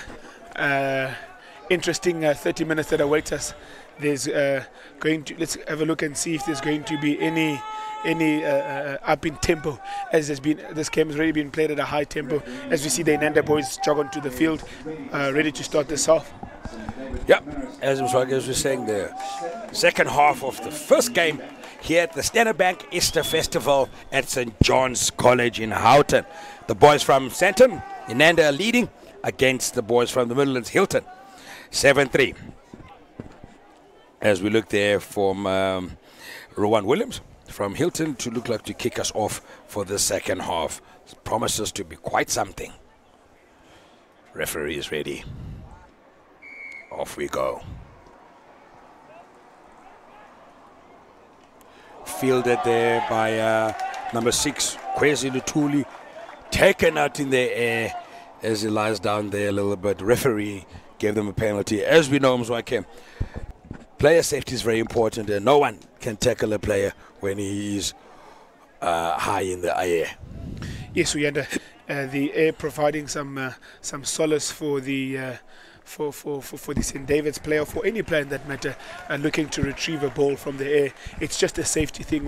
interesting 30 minutes that await us. There's let's have a look and see if there's going to be any up in tempo, as this game has already been played at a high tempo. As we see the Inanda boys jog onto the field, ready to start this off. Yeah, as we're saying, the second half of the first game here at the Standard Bank Easter Festival at St. John's College in Houghton. The boys from Sandton, Inanda, are leading against the boys from the Midlands, Hilton, 7-3. As we look there from Rowan Williams from Hilton to look like to kick us off for the second half. It promises to be quite something. Referee is ready. Off we go. Fielded there by number 6, Kwesi Lutuli, taken out in the air as he lies down there a little bit. Referee gave them a penalty. As we know, Mzwake, player safety is very important, and no one can tackle a player when he is high in the air. Yes, we under the air providing some solace for the for the St. David's player, for any player in that matter, looking to retrieve a ball from the air. It's just a safety thing.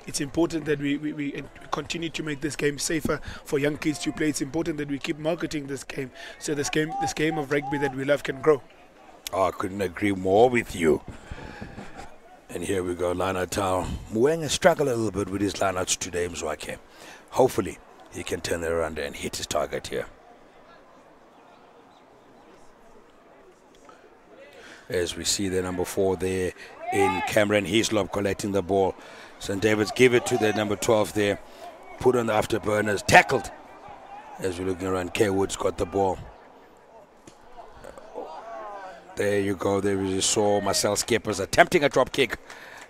It's important that we continue to make this game safer for young kids to play. It's important that we keep marketing this game, so this game of rugby that we love can grow. Oh, I couldn't agree more with you. And here we go, line-out town. Muenga struggled a little bit with his line-outs today, Mzwake. Hopefully he can turn it around and hit his target here. As we see the number 4 there in Cameron Hislop collecting the ball. St. David's give it to the number 12 there. Put on the afterburners. Tackled. As we're looking around, K. Woods got the ball. There you go. There you saw Marcel Skeppers attempting a drop kick.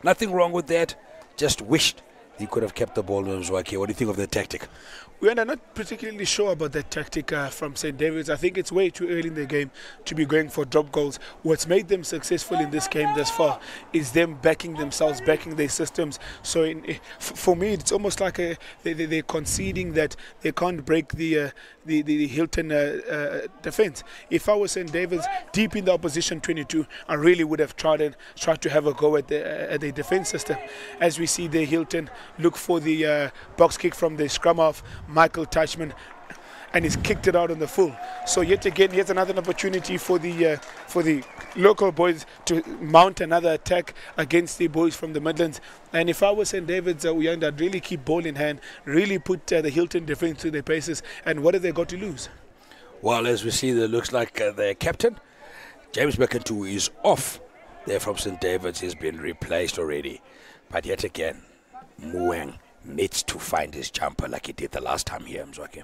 Nothing wrong with that. Just wished he could have kept the ball in Mzwake. What do you think of the tactic? We are not particularly sure about that tactic from St. David's. I think it's way too early in the game to be going for drop goals. What's made them successful in this game thus far is them backing themselves, backing their systems. So for me, it's almost like they're conceding that they can't break the Hilton defense. If I was St. David's deep in the opposition 22, I really would have tried to have a go at the defense system. As we see the Hilton look for the box kick from the scrum half, Michael Teichman, and he's kicked it out on the full. So yet again, here's another opportunity for the local boys to mount another attack against the boys from the Midlands. And if I was St. David's, I'd really keep ball in hand, really put the Hilton defense to their paces. And what have they got to lose? Well, as we see, it looks like the captain, James Bekantu, is off there from St. David's. He's been replaced already. But yet again, Mueng needs to find his jumper like he did the last time here, Mzwake.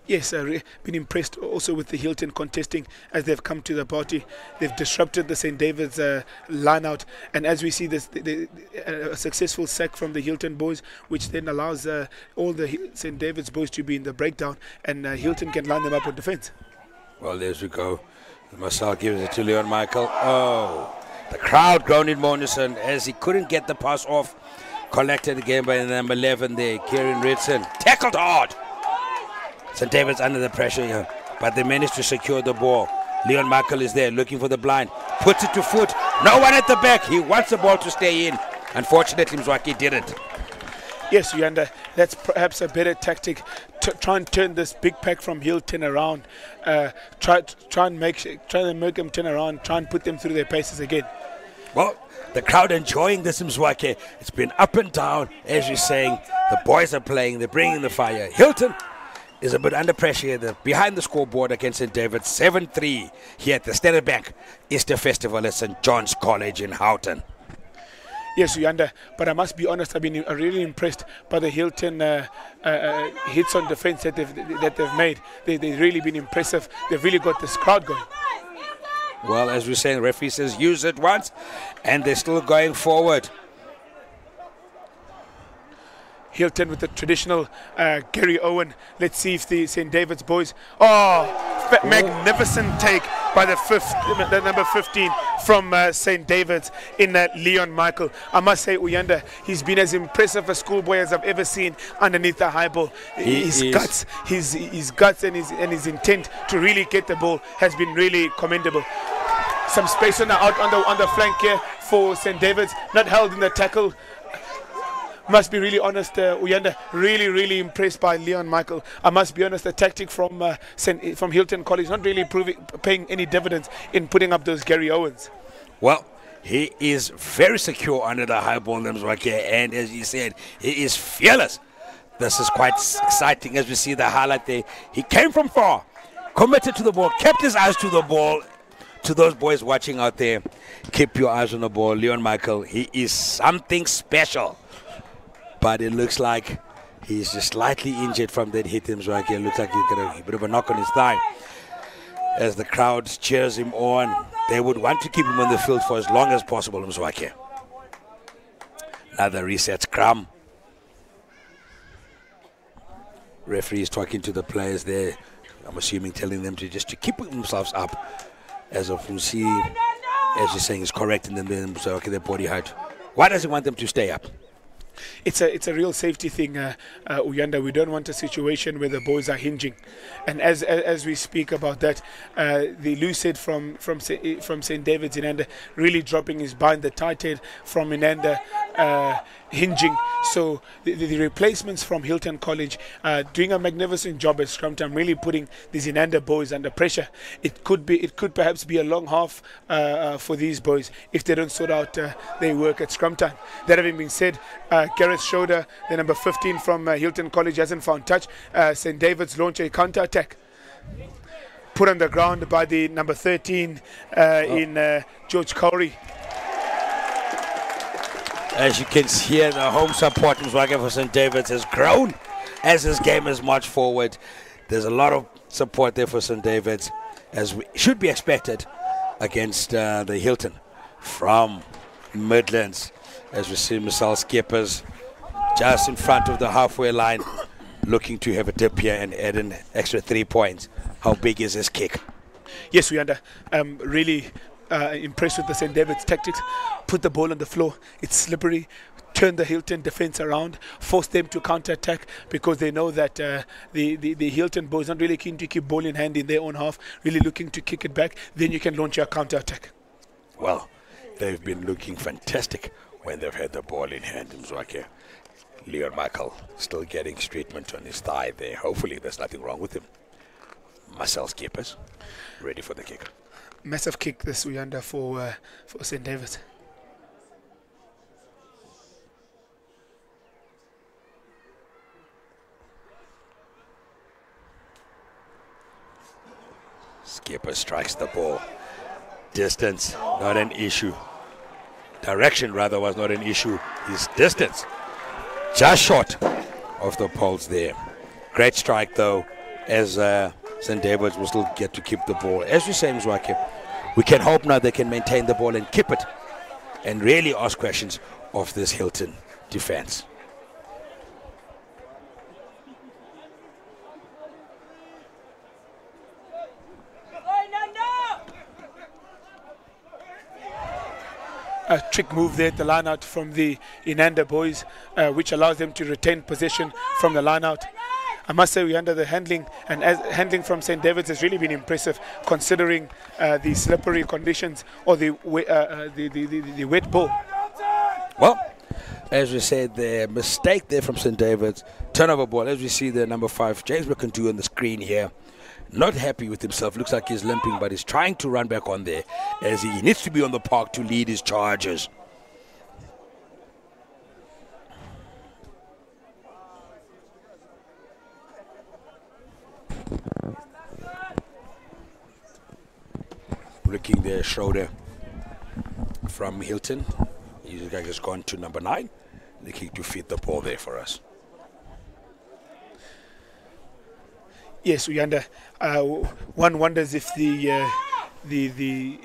Yes, I've been impressed also with the Hilton contesting as they've come to the party. They've disrupted the St. David's line-out, and as we see this, a successful sack from the Hilton boys, which then allows all the St. David's boys to be in the breakdown, and Hilton can line them up on defense. Well, there we go. Marcel gives it to Leon Michael. Oh, the crowd groaning Monison as he couldn't get the pass off. Collected again by number 11 there, Kieran Ritson. Tackled hard. St. David's under the pressure here, but they managed to secure the ball. Leon Michael is there looking for the blind. Puts it to foot. No one at the back. He wants the ball to stay in. Unfortunately, Mzwake didn't. Yes, Yanda, that's perhaps a better tactic. Try and turn this big pack from Hilton around. Try and make them turn around. Try and put them through their paces again. Well, the crowd enjoying this Mzwake. It's been up and down, as you're saying. The boys are playing. They're bringing the fire. Hilton is a bit under pressure here. They're behind the scoreboard against St. David's, 7-3 here at the Standard Bank Easter Festival at St. John's College in Houghton. Yes, Yanda, but I must be honest, I've been really impressed by the Hilton hits on defense that they've made. They've really been impressive. They've really got this crowd going. Well, as we're saying, the referee says use it once, and they're still going forward. Hilton with the traditional Gary Owen. Let's see if the St. David's boys... Oh, magnificent take. by the number 15 from St. David's in Leon Michael. I must say, Uyanda, he's been as impressive a schoolboy as I've ever seen underneath the high ball. His guts and his intent to really get the ball has been really commendable. Some space on the flank here for St. David's, not held in the tackle. Must be really honest, Uyanda, really impressed by Leon Michael. I must be honest, the tactic from Hilton College not really paying any dividends in putting up those Gary Owens. Well, he is very secure under the high ball, and as you said, he is fearless. This is quite exciting as we see the highlight there. He came from far, committed to the ball, kept his eyes to the ball. To those boys watching out there, keep your eyes on the ball. Leon Michael, he is something special. But it looks like he's just slightly injured from that hit. It looks like he's got a bit of a knock on his thigh. As the crowd cheers him on, they would want to keep him on the field for as long as possible. Another reset scrum. Referee is talking to the players there. I'm assuming telling them to keep themselves up. As of we see, as you're saying, is correcting them, their body height. Why does he want them to stay up? It's a real safety thing, Uyanda. We don't want a situation where the boys are hinging, and as we speak about that, the loose head from St. David's Inanda really dropping his bind, the tight head from Inanda hinging. So the replacements from Hilton College doing a magnificent job at scrum time, really putting these Inanda boys under pressure. It could perhaps be a long half for these boys if they don't sort out their work at scrum time. That having been said, Gareth Schroeder, the number 15 from Hilton College, hasn't found touch. St. David's launch a counter-attack. Put on the ground by the number 13 in George Cowrie. As you can hear, the home support for St. David's has grown as this game has marched forward. There's a lot of support there for St. David's, as should be expected against the Hilton from Midlands. As we see Marist Skippers just in front of the halfway line, looking to have a dip here and add an extra 3 points. How big is this kick? Yes, we really impressed with the St. David's tactics. Put the ball on the floor. It's slippery. Turn the Hilton defense around. Force them to counter-attack because they know that the Hilton boys aren't really keen to keep ball in hand in their own half. Really looking to kick it back. Then you can launch your counter-attack. Well, they've been looking fantastic when they've had the ball in hand. Leon Michael still getting treatment on his thigh there. Hopefully there's nothing wrong with him. Marist Skippers ready for the kick. Massive kick this Uyanda for St. David's. Skipper strikes the ball. Distance, not an issue. Direction, rather, was not an issue. His distance, just short of the poles there. Great strike, though, as St. David's will still get to keep the ball. As we say, Mzwakhe, we can hope now they can maintain the ball and keep it and really ask questions of this Hilton defense. A trick move there at the line out from the Inanda boys, which allows them to retain possession from the line out. I must say, we under the handling, and handling from St. David's has really been impressive, considering the slippery conditions or the wet ball. Well, as we said, the mistake there from St. David's, turnover ball. As we see the number 5, James McIntyre on the screen here. Not happy with himself. Looks like he's limping, but he's trying to run back on there as he needs to be on the park to lead his charges. Looking there, Schroeder from Hilton. He's just gone to number 9. Looking to feed the ball there for us. Yes, Uyanda. One wonders if the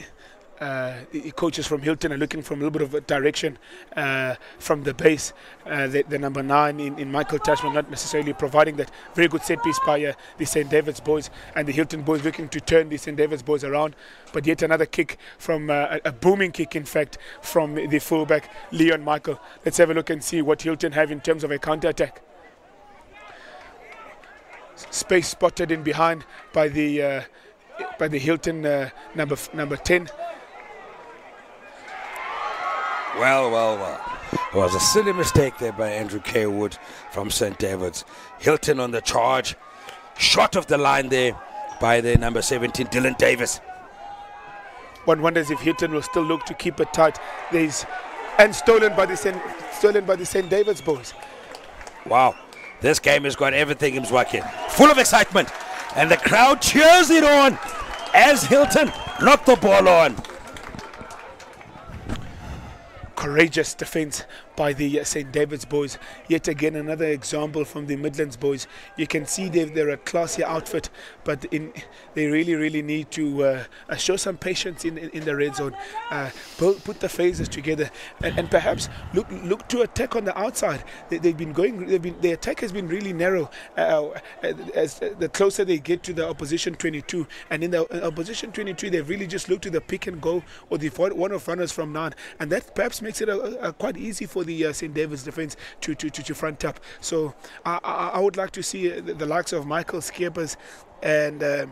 the coaches from Hilton are looking for a little bit of a direction from the base. The number 9 in Michael Tashman not necessarily providing that. Very good set piece by the St. David's boys, and the Hilton boys looking to turn the St. David's boys around. But yet another kick from a booming kick, in fact, from the fullback Leon Michael. Let's have a look and see what Hilton have in terms of a counter-attack. Space spotted in behind by the Hilton number 10. Well. It was a silly mistake there by Andrew Kaywood from St. David's. Hilton on the charge. Short of the line there by the number 17, Dylan Davis. One wonders if Hilton will still look to keep it tight. And stolen by the St. David's boys. Wow. This game has got everything in Mzwakhe. Full of excitement. And the crowd cheers it on as Hilton knocked the ball on. Courageous defense by the St. David's boys. Yet again, another example from the Midlands boys. You can see they're a classy outfit, but they really need to show some patience in the red zone. Put the phases together, and perhaps look to attack on the outside. Their attack has been really narrow as the closer they get to the opposition 22, and in the opposition 22, they've really just looked to the pick and go or the one-off runners from 9, and that perhaps makes it quite easy for the St. David's defense to front up. So I would like to see the likes of Michael Skeepers and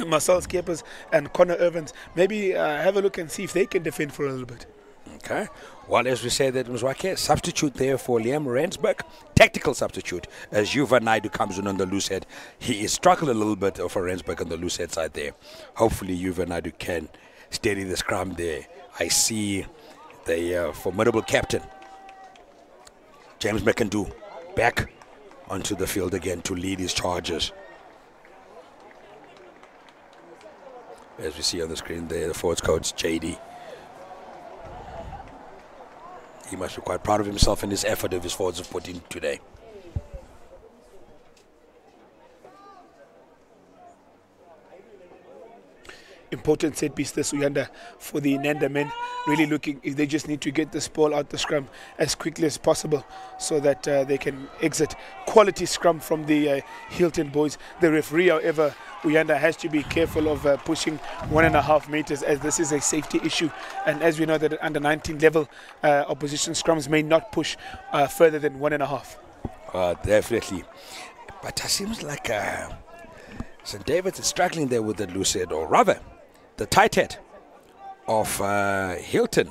Marcel Skeepers and Connor Evans maybe have a look and see if they can defend for a little bit. Okay. Well, as we say that Mzwakhe, substitute there for Liam Rensburg, tactical substitute, as Yuva Naidu comes in on the loose head. He is struggling a little bit for Rensburg on the loose head side there. Hopefully Yuva Naidu can steady the scrum there. I see the formidable captain, James McIndoe, back onto the field again to lead his charges. As we see on the screen there, the forwards coach, JD. He must be quite proud of himself and his effort of his forwards have put in today. Important set piece this Uyanda for the Inanda men, really looking if they just need to get this ball out the scrum as quickly as possible so that they can exit. Quality scrum from the Hilton boys. The referee, however, Uyanda has to be careful of pushing 1.5 meters, as this is a safety issue, and as we know that at under 19 level opposition scrums may not push further than 1.5. Definitely, but it seems like St. David's is struggling there with the loose head, or rather the tight head of Hilton.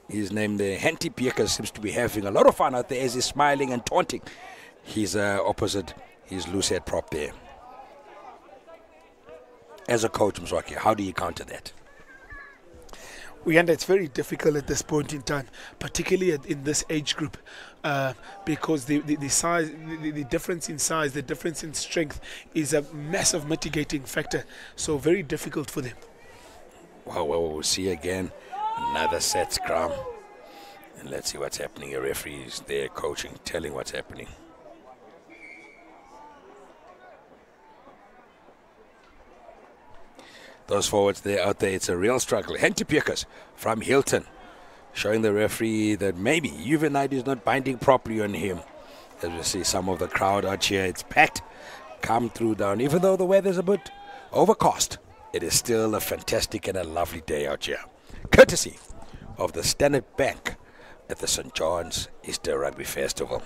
His name, the Henty Pieka, seems to be having a lot of fun out there as he's smiling and taunting his opposite, his loose head prop there. As a coach, Mzwakhe, how do you counter that? It's very difficult at this point in time, particularly in this age group, because the size, the difference in size, the difference in strength is a massive mitigating factor. So very difficult for them. Well, we'll see again another set scrum, and let's see what's happening. A referee is there coaching, telling what's happening. Those forwards there out there, it's a real struggle. Henty Piekers from Hilton showing the referee that maybe Juvenile is not binding properly on him. As we see some of the crowd out here, it's packed, come through down. Even though the weather's a bit overcast, it is still a fantastic and a lovely day out here. Courtesy of the Standard Bank at the St. John's Easter Rugby Festival.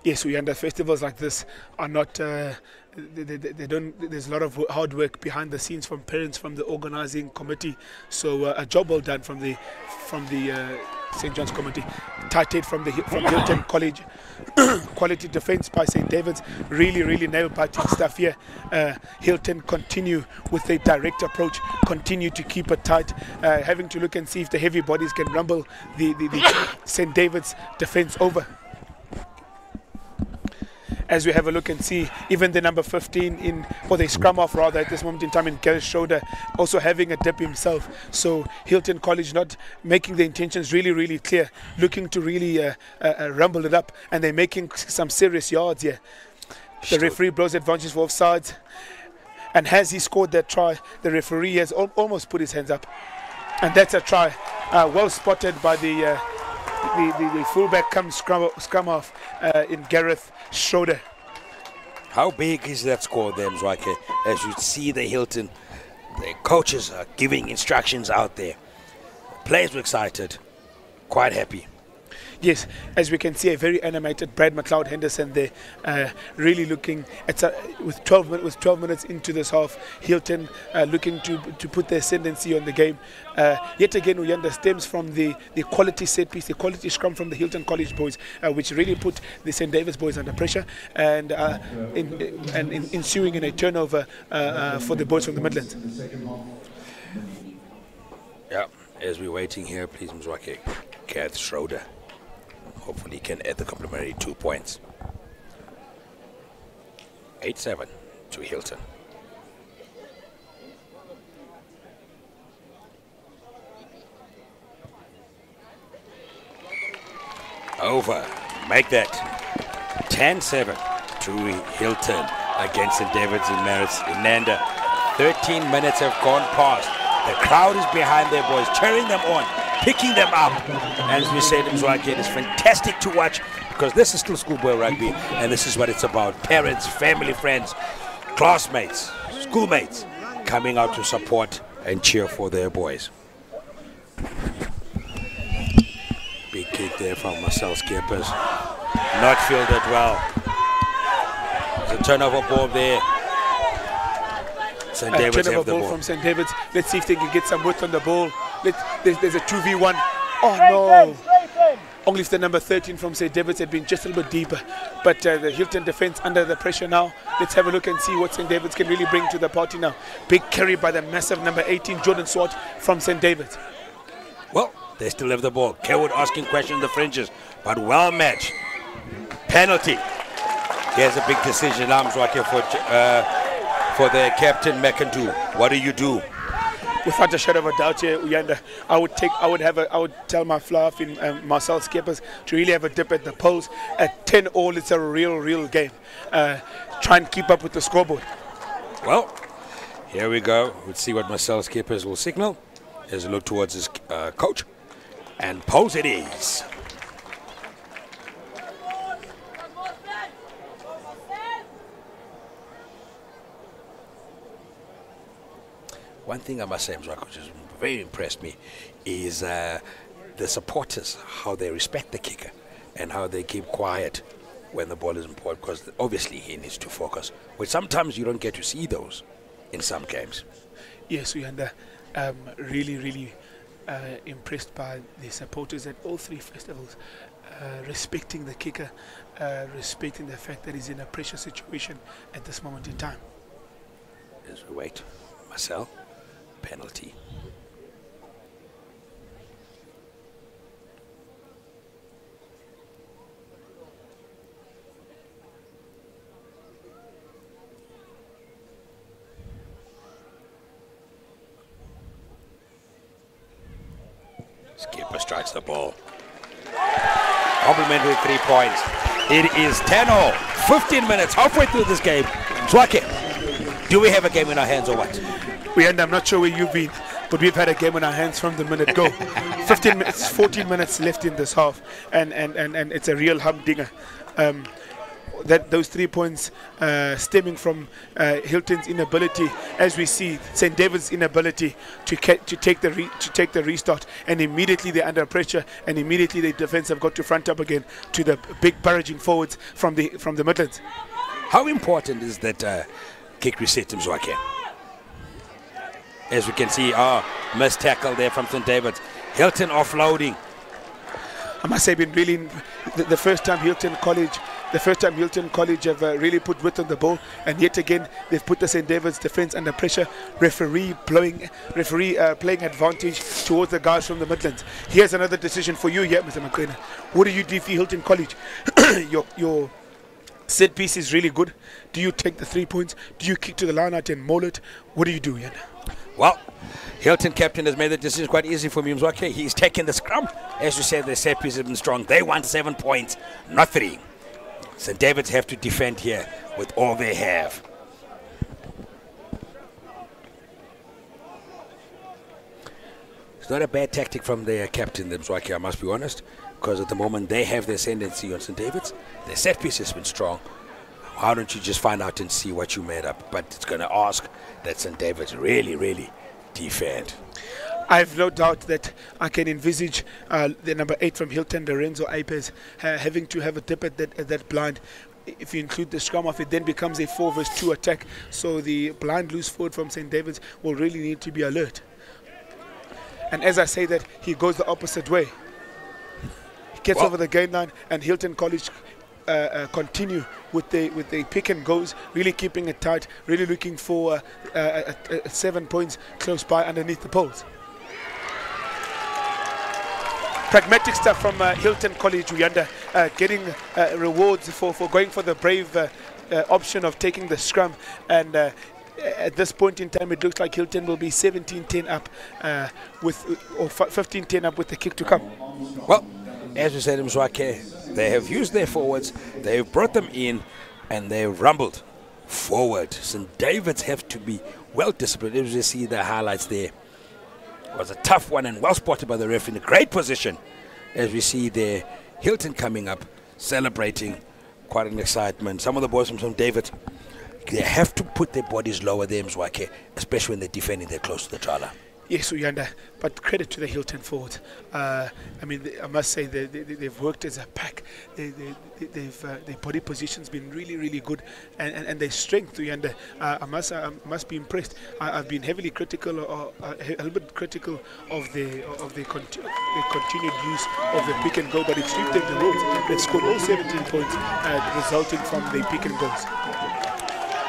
Yes, we under festivals like this are not. They don't. There's a lot of hard work behind the scenes from parents, from the organising committee. So a job well done from the St. John's committee. Tight head from Hilton College. Quality defence by St. David's. Really nail-biting stuff here. Hilton continue with a direct approach. Continue to keep it tight. Having to look and see if the heavy bodies can rumble the St. David's defence over. As we have a look and see, even the number 15 or the scrum off rather at this moment in time in Gareth's shoulder, also having a dip himself. So Hilton College not making the intentions really clear, looking to really rumble it up, and they're making some serious yards here. The referee blows advantage for offsides, and has he scored that try, the referee has almost put his hands up. And that's a try. Well spotted by the fullback come scrum off in Gareth Schroeder. How big is that score there, Mzwake? As you see the Hilton, the coaches are giving instructions out there. Players were excited, quite happy. Yes, as we can see, a very animated Brad McLeod Henderson there, really looking at with 12 minutes into this half. Hilton looking to put the ascendancy on the game. Yet again, Uyanda stems from the quality set piece, the quality scrum from the Hilton College boys, which really put the St. David's boys under pressure, and ensuing in a turnover for the boys from the Midlands. Yeah, as we're waiting here, please, Mzwake, Gareth Schroeder. Hopefully he can add the complimentary 2 points. 8-7 to Hilton. Over. Make that 10-7 to Hilton against St. David's in Marist, Inanda. 13 minutes have gone past. The crowd is behind their boys, cheering them on, picking them up. As we said, Mzwake, it is fantastic to watch because this is still schoolboy rugby and this is what it's about. Parents, family, friends, classmates, schoolmates coming out to support and cheer for their boys. Big kick there from Marcel Skeppers. Not fielded well. There's a turnover ball there. St. David's have the ball from St. David's. Let's see if they can get some width on the ball. There's a 2v1. Oh no! Only if the number 13 from St. David's had been just a little bit deeper. But the Hilton defense under the pressure now. Let's have a look and see what St. David's can really bring to the party now. Big carry by the massive number 18, Jordan Swart from St. David's. Well, they still have the ball. Kerwood asking questions in the fringes, but well matched. Penalty. Here's a big decision, Mzwake, for the captain McIntyre. What do you do? Without a shadow of a doubt here, Uyanda, I would tell my fluff in Marcel Skeppers to really have a dip at the polls. At 10-all, it's a real game. Try and keep up with the scoreboard. Well, here we go. Let's see what Marcel Skeppers will signal as he look towards his coach. And pose it is. One thing I must say, which has very impressed me, is the supporters, how they respect the kicker and how they keep quiet when the ball is important, because obviously he needs to focus, which sometimes you don't get to see those in some games. Yes, we are really impressed by the supporters at all three festivals, respecting the kicker, respecting the fact that he's in a pressure situation at this moment in time. As we wait, Marcel. Penalty. Skipper strikes the ball. Complimentary 3 points. It is 10-all. 15 minutes, halfway through this game. Mzwake, do we have a game in our hands or what? I'm not sure where you've been, but we've had a game on our hands from the minute go. 15 minutes, 14 minutes left in this half, and it's a real humdinger. Those 3 points stemming from Hilton's inability, as we see St. David's inability to take the restart, and immediately they're under pressure, and immediately the defense have got to front up again to the big barraging forwards from the Midlands. How important is that kick reset, Mzwake? As we can see, missed tackle there from St. David's. Hilton offloading. I must say, been really the first time Hilton College have really put width on the ball, and yet again they've put the St. David's defense under pressure. Referee playing advantage towards the guys from the Midlands. Here's another decision for you, Mr. McQueen. What do you do for Hilton College? your set piece is really good. Do you take the 3 points? Do you kick to the line out and maul it? What do you do, Yana? Well, Hilton captain has made the decision quite easy for me, Mzwake. He's taking the scrum. As you said, the set piece has been strong. They want 7 points, not 3. St. David's have to defend here with all they have. It's not a bad tactic from their captain, the Mzwaki, I must be honest, because at the moment they have their ascendancy on St. David's. Their set piece has been strong. Why don't you just find out and see what you made up? But it's going to ask that St. David's really, really defend. I have no doubt that I can envisage the number 8 from Hilton, Lorenzo Apes, having to have a dip at that blind. If you include the scrum off, it then becomes a 4 versus 2 attack. So the blind loose forward from St. David's will really need to be alert. And as I say that, he goes the opposite way. He gets over the gain line, and Hilton College continue with the pick and goes, really keeping it tight, really looking for 7 points close by underneath the poles. Pragmatic stuff from Hilton College, Inanda, getting rewards for going for the brave option of taking the scrum. And at this point in time, it looks like Hilton will be 17-10 up or 15-10 up with the kick to come. Well, as we said, Mzwake, they have used their forwards, they have brought them in, and they have rumbled forward. St. David's have to be well disciplined. As you see the highlights there, it was a tough one and well spotted by the ref in a great position. As we see there, Hilton coming up, celebrating, quite an excitement. Some of the boys from St. David, they have to put their bodies lower there, Mzwake, especially when they're defending, they're close to the trawler. Yes, Inanda, but credit to the Hilton forwards. I mean, I must say they've worked as a pack. Their body position's been really, really good, and their strength, Inanda, I must be impressed. I've been heavily critical, or a little bit critical of the continued use of the pick and go, but it's swept them the roads. They've scored all 17 points, resulting from the pick and goes.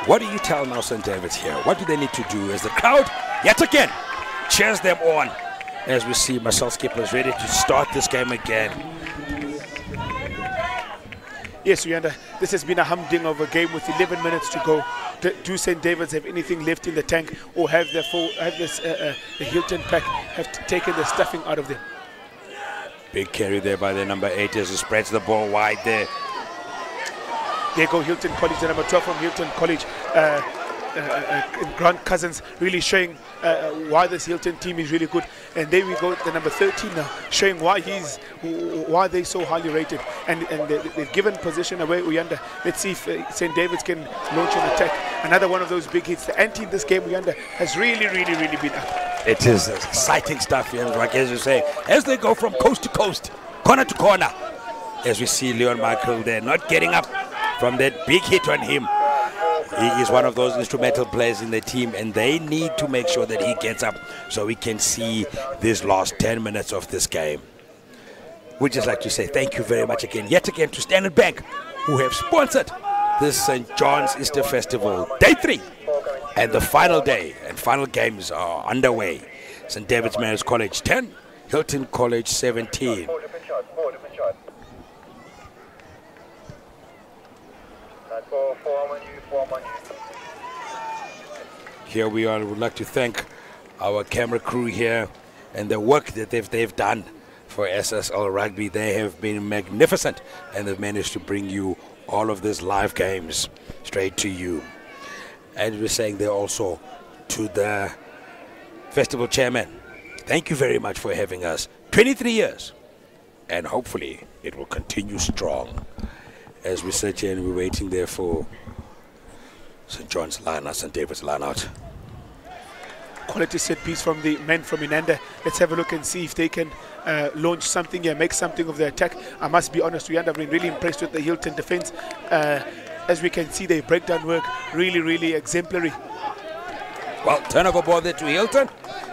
What do you tell now St. David's here? What do they need to do as the crowd, yet again, cheers them on as we see Marcel Skipper is ready to start this game again? Yes, Inanda, this has been a humding of a game with 11 minutes to go. Do St. David's have anything left in the tank, or have the Hilton pack have taken the stuffing out of them? Big carry there by their number 8 as he spreads the ball wide there. There go Hilton College, the number 12 from Hilton College. Grant Cousins really showing why this Hilton team is really good. And there we go, the number 13 now, showing why they're so highly rated. And they've given position away, Inanda. Let's see if St. David's can launch an attack. Another one of those big hits. The ante in this game, Inanda, has really been up. It is exciting stuff here, like as you say, as they go from coast to coast, corner to corner. As we see Leon Michael there, not getting up from that big hit on him. He is one of those instrumental players in the team, and they need to make sure that he gets up so we can see this last 10 minutes of this game. We'd just like to say thank you very much yet again to Standard Bank, who have sponsored this St. John's Easter Festival, Day 3. And the final day and final games are underway. St. David's Marist College 10, Hilton College 17. Here we are. We'd like to thank our camera crew here and the work that they've done for SSL Rugby. They have been magnificent, and they've managed to bring you all of these live games straight to you. And we're saying there also to the festival chairman, thank you very much for having us. 23 years, and hopefully it will continue strong. As we sit here and we're waiting there for St. John's line out, St. David's line out. Quality set piece from the men from Inanda. Let's have a look and see if they can launch something here, make something of the attack. I must be honest, we have been really impressed with the Hilton defense. As we can see, their breakdown work really exemplary. Well, turnover ball there to Hilton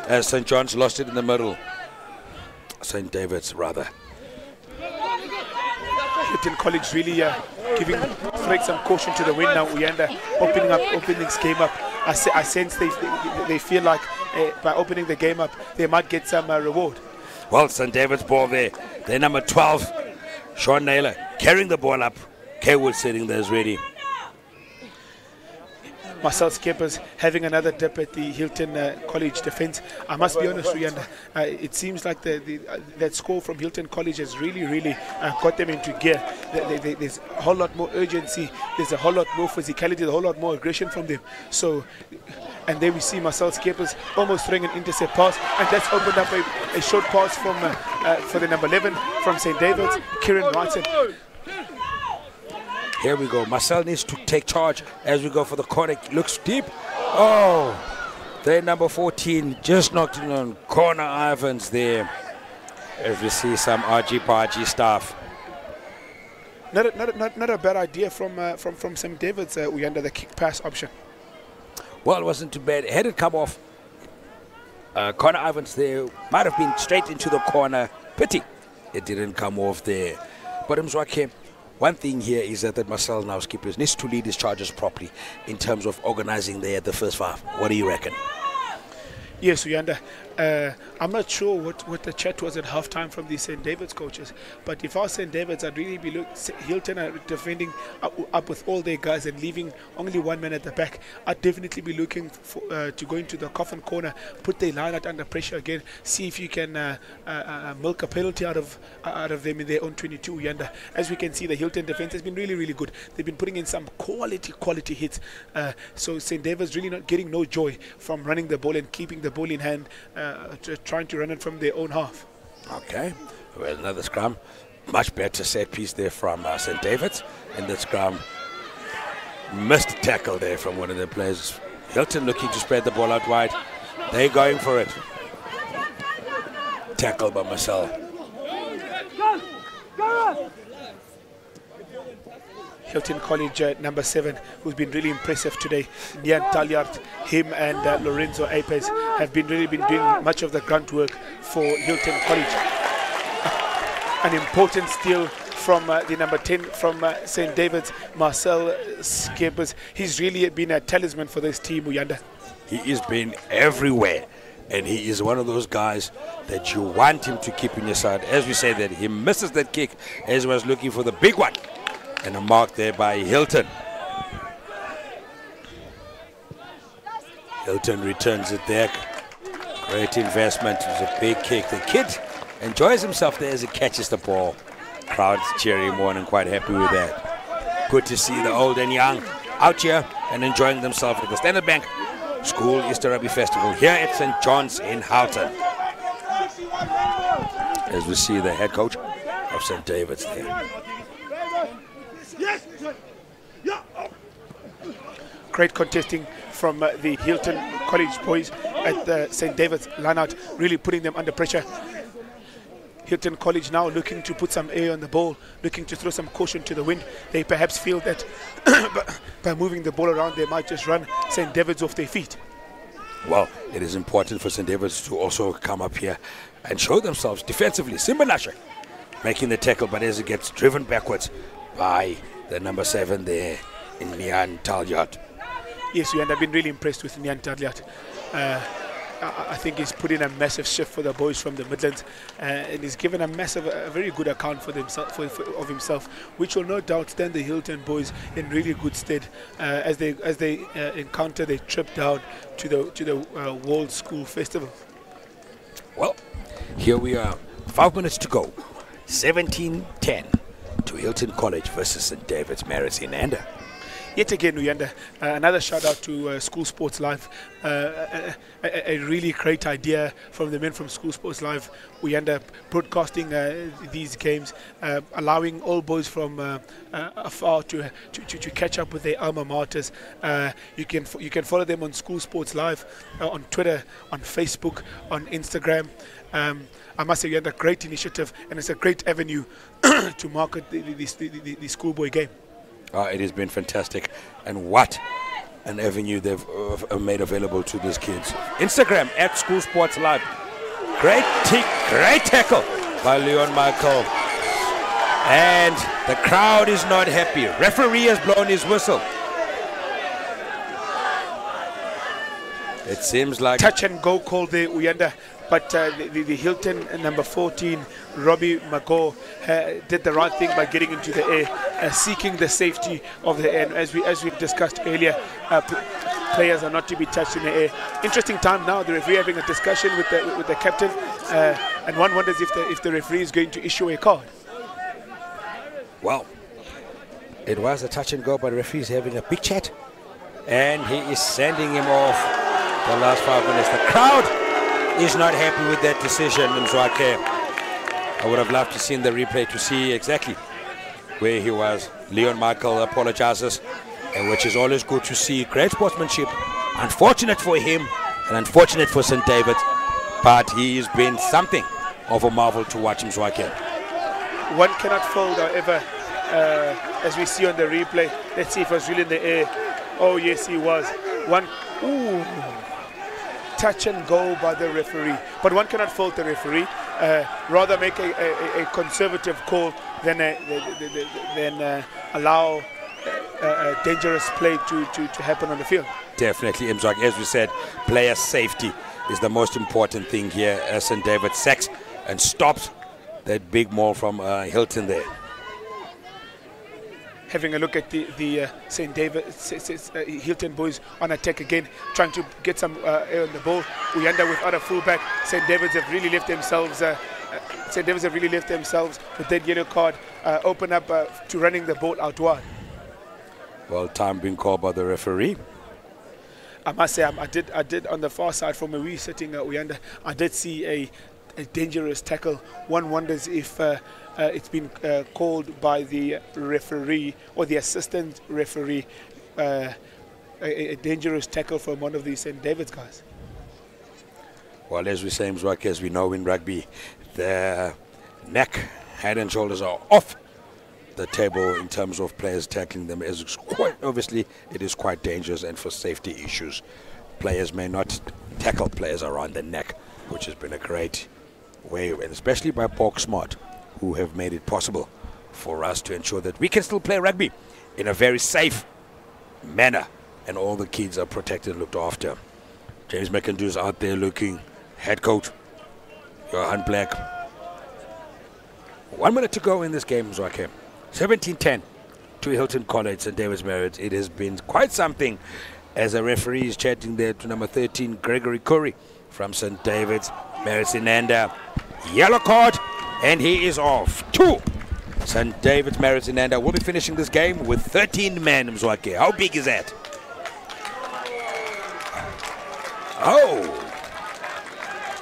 as St. John's lost it in the middle. St. David's rather. Hilton College really giving some caution to the wind now. Inanda opening this game up. I sense they feel like by opening the game up, they might get some reward. Well, St. David's ball there. Their number 12, Sean Naylor, carrying the ball up. Kaywood sitting there is ready. Marcel Skeppers having another dip at the Hilton College defence. I must be honest, Rianda, it seems like that score from Hilton College has really got them into gear. There's a whole lot more urgency, there's a whole lot more physicality, a whole lot more aggression from them. So, and there we see Marcel Skeppers almost throwing an intercept pass, and that's opened up a short pass from for the number 11 from St. David's, Kieran Wrighton. Here we go. Marcel needs to take charge as we go for the corner. Looks deep. Oh, their number 14 just knocked in on corner Ivans there. As we see some argy-bargy stuff. Not a bad idea from St. David's. We under the kick pass option. Well, it wasn't too bad. Had it come off, corner Ivans there might have been straight into the corner. Pity it didn't come off there. But Mzwakhe, one thing here is that Marcel now Skeppers needs to lead his charges properly in terms of organizing there at the first half. What do you reckon? Yes, Uyanda. I'm not sure what the chat was at halftime from the St. David's coaches, but if I was St. David's, I'd really be Hilton are defending up with all their guys and leaving only one man at the back. I'd definitely be looking for, to go into the coffin corner, put their line out under pressure again, see if you can milk a penalty out of them in their own 22. Uyanda. As we can see, the Hilton defense has been really good. They've been putting in some quality hits. So St. David's really not getting no joy from running the ball and keeping the ball in hand. Trying to run it from their own half. Okay, well, another scrum. Much better set piece there from St. David's in the scrum. Missed tackle there from one of their players. Hilton looking to spread the ball out wide. They're going for it. Tackle by Marcel. Hilton College number 7, who's been really impressive today. Nian Talyard, him and Lorenzo Apes have really been doing much of the grunt work for Hilton College. An important steal from the number 10 from St. David's, Marcel Skeppers. He's really been a talisman for this team, Uyanda. He has been everywhere, and he is one of those guys that you want him to keep in your side. As we say that he misses that kick as he was looking for the big one. And a mark there by Hilton. Hilton returns it there. Great investment. It was a big kick. The kid enjoys himself there as he catches the ball. Crowd's cheering him on and quite happy with that. Good to see the old and young out here and enjoying themselves at the Standard Bank School Easter Rugby Festival here at St. John's in Hilton. As we see the head coach of St. David's there. Great contesting from the Hilton College boys at the St. David's line-out, really putting them under pressure. Hilton College now looking to put some air on the ball, looking to throw some caution to the wind. They perhaps feel that by moving the ball around, they might just run St. David's off their feet. Well, it is important for St. David's to also come up here and show themselves defensively. Simbanashe making the tackle, but as it gets driven backwards by the number 7 there in Nian Talyard. Yes, and I've been really impressed with Nian Talyard. I think he's put in a massive shift for the boys from the Midlands, and he's given a very good account for of himself, which will no doubt stand the Hilton boys in really good stead as they encounter their trip down to the World School Festival. Well, here we are, 5 minutes to go. 17-10 to Hilton College versus St. David's Marist Inanda. Yet again, Uyanda, another shout out to School Sports Live. A really great idea from the men from School Sports Live. Uyanda broadcasting these games, allowing all boys from afar to catch up with their alma maters. You can follow them on School Sports Live on Twitter, on Facebook, on Instagram. I must say, Uyanda, great initiative, and it's a great avenue to market the schoolboy game. It has been fantastic, and what an avenue they've made available to these kids. Instagram at School Sports Live. Great tackle by Leon Michael, and the crowd is not happy. Referee has blown his whistle. It seems like touch and go call there, Uyanda. But the Hilton number 14, Robbie McGaw, did the right thing by getting into the air, seeking the safety of the air. And as we've discussed earlier, players are not to be touched in the air. Interesting time now. The referee having a discussion with the captain, and one wonders if the referee is going to issue a card. Well, it was a touch and go, but the referee is having a big chat, and he is sending him off the last 5 minutes. The crowd is not happy with that decision, Mzwakhe. I would have loved to see in the replay to see exactly where he was. Leon Michael apologizes, which is always good to see. Great sportsmanship. Unfortunate for him and unfortunate for St. David, but he has been something of a marvel to watch, Mzwakhe. One cannot fold, however, as we see on the replay. Let's see if it was really in the air. Oh yes, he was. Ooh, touch and go by the referee, but one cannot fault the referee. Rather make a conservative call than allow a dangerous play to happen on the field. Definitely, Imzwak. As we said, player safety is the most important thing here. St. David sacks and stops that big maul from Hilton there. Having a look at the St. David Hilton boys on attack again, trying to get some air on the ball. Uyanda with other fullback. St. Davids have really left themselves. With that yellow card, open up to running the ball out wide. Well, time being called by the referee. I must say, I did on the far side from where we sitting, Uyanda, I did see a dangerous tackle. One wonders if it's been called by the referee or the assistant referee, a dangerous tackle from one of the St. David's guys. Well, as we say, Mzwakhe, as we know in rugby, the neck, head and shoulders are off the table in terms of players tackling them. As quite obviously, it is quite dangerous, and for safety issues, players may not tackle players around the neck, which has been a great way, and especially by Pork Smart, who have made it possible for us to ensure that we can still play rugby in a very safe manner, and all the kids are protected and looked after. James McIndoe's out there looking, head coach, Johan Black. 1 minute to go in this game, Mzwakhe. 17-10 to Hilton College, St. David's Marist. It has been quite something as a referee is chatting there to number 13, Gregory Curry from St. David's Marist Inanda. Yellow card, and he is off. 2. St. David's Marist Inanda will be finishing this game with 13 men, Mzwakhe. How big is that? Oh.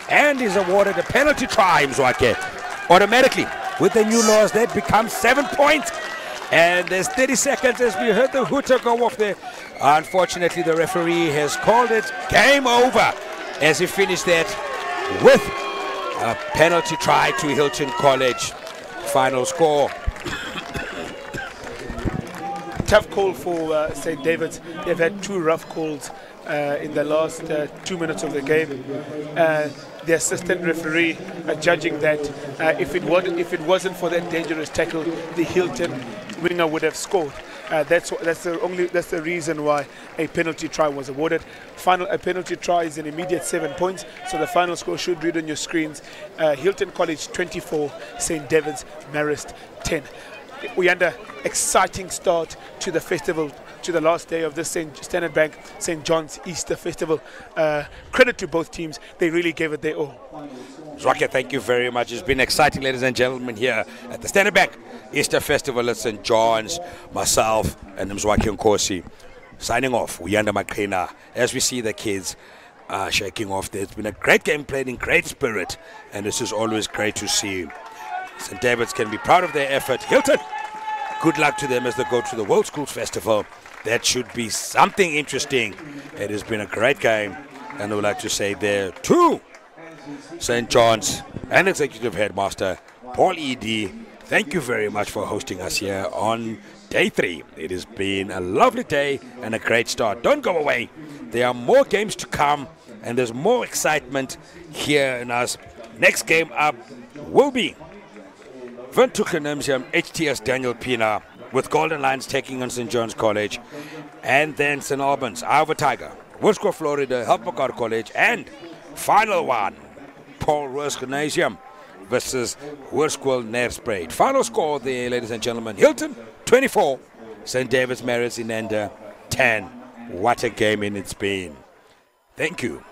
And he's awarded a penalty try, Mzwakhe. Automatically, with the new laws, that becomes 7 points. And there's 30 seconds as we heard the hooter go off there. Unfortunately, the referee has called it game over as he finished that with a penalty try to Hilton College. Final score. Tough call for St. David's. They've had 2 rough calls in the last 2 minutes of the game. The assistant referee judging that if it wasn't for that dangerous tackle, the Hilton winger would have scored. That's the reason why a penalty try was awarded. A penalty try is an immediate 7 points, so the final score should read on your screens. Hilton College 24, St. David's Marist 10. We under exciting start to the festival, to the last day of this Standard Bank St. John's Easter Festival. Credit to both teams, they really gave it their all. Zwakhe, thank you very much. It's been exciting, ladies and gentlemen, here at the Standard Bank Easter Festival at St. John's. Myself and Mzwakhe Nkosi signing off. Uyanda Makrina, as we see the kids shaking off. There's been a great game played in great spirit, and this is always great to see. St. David's can be proud of their effort. Hilton, good luck to them as they go to the World Schools Festival. That should be something interesting. It has been a great game, and I would like to say there to St. John's and Executive Headmaster Paul E.D. Thank you very much for hosting us here on day 3. It has been a lovely day and a great start. Don't go away. There are more games to come, and there's more excitement here in us. Next game up will be Ventukenemsium HTS Daniel Pina with Golden Lions taking on St. John's College, and then St. Albans, Iowa Tiger, Hoërskool Florida, Helpmekaar College, and final one, Paul Roos Gymnasium versus Hoërskool Nerspruit. Final score there, ladies and gentlemen. Hilton 24, St. David's Marist Inanda 10. What a game it's been. Thank you.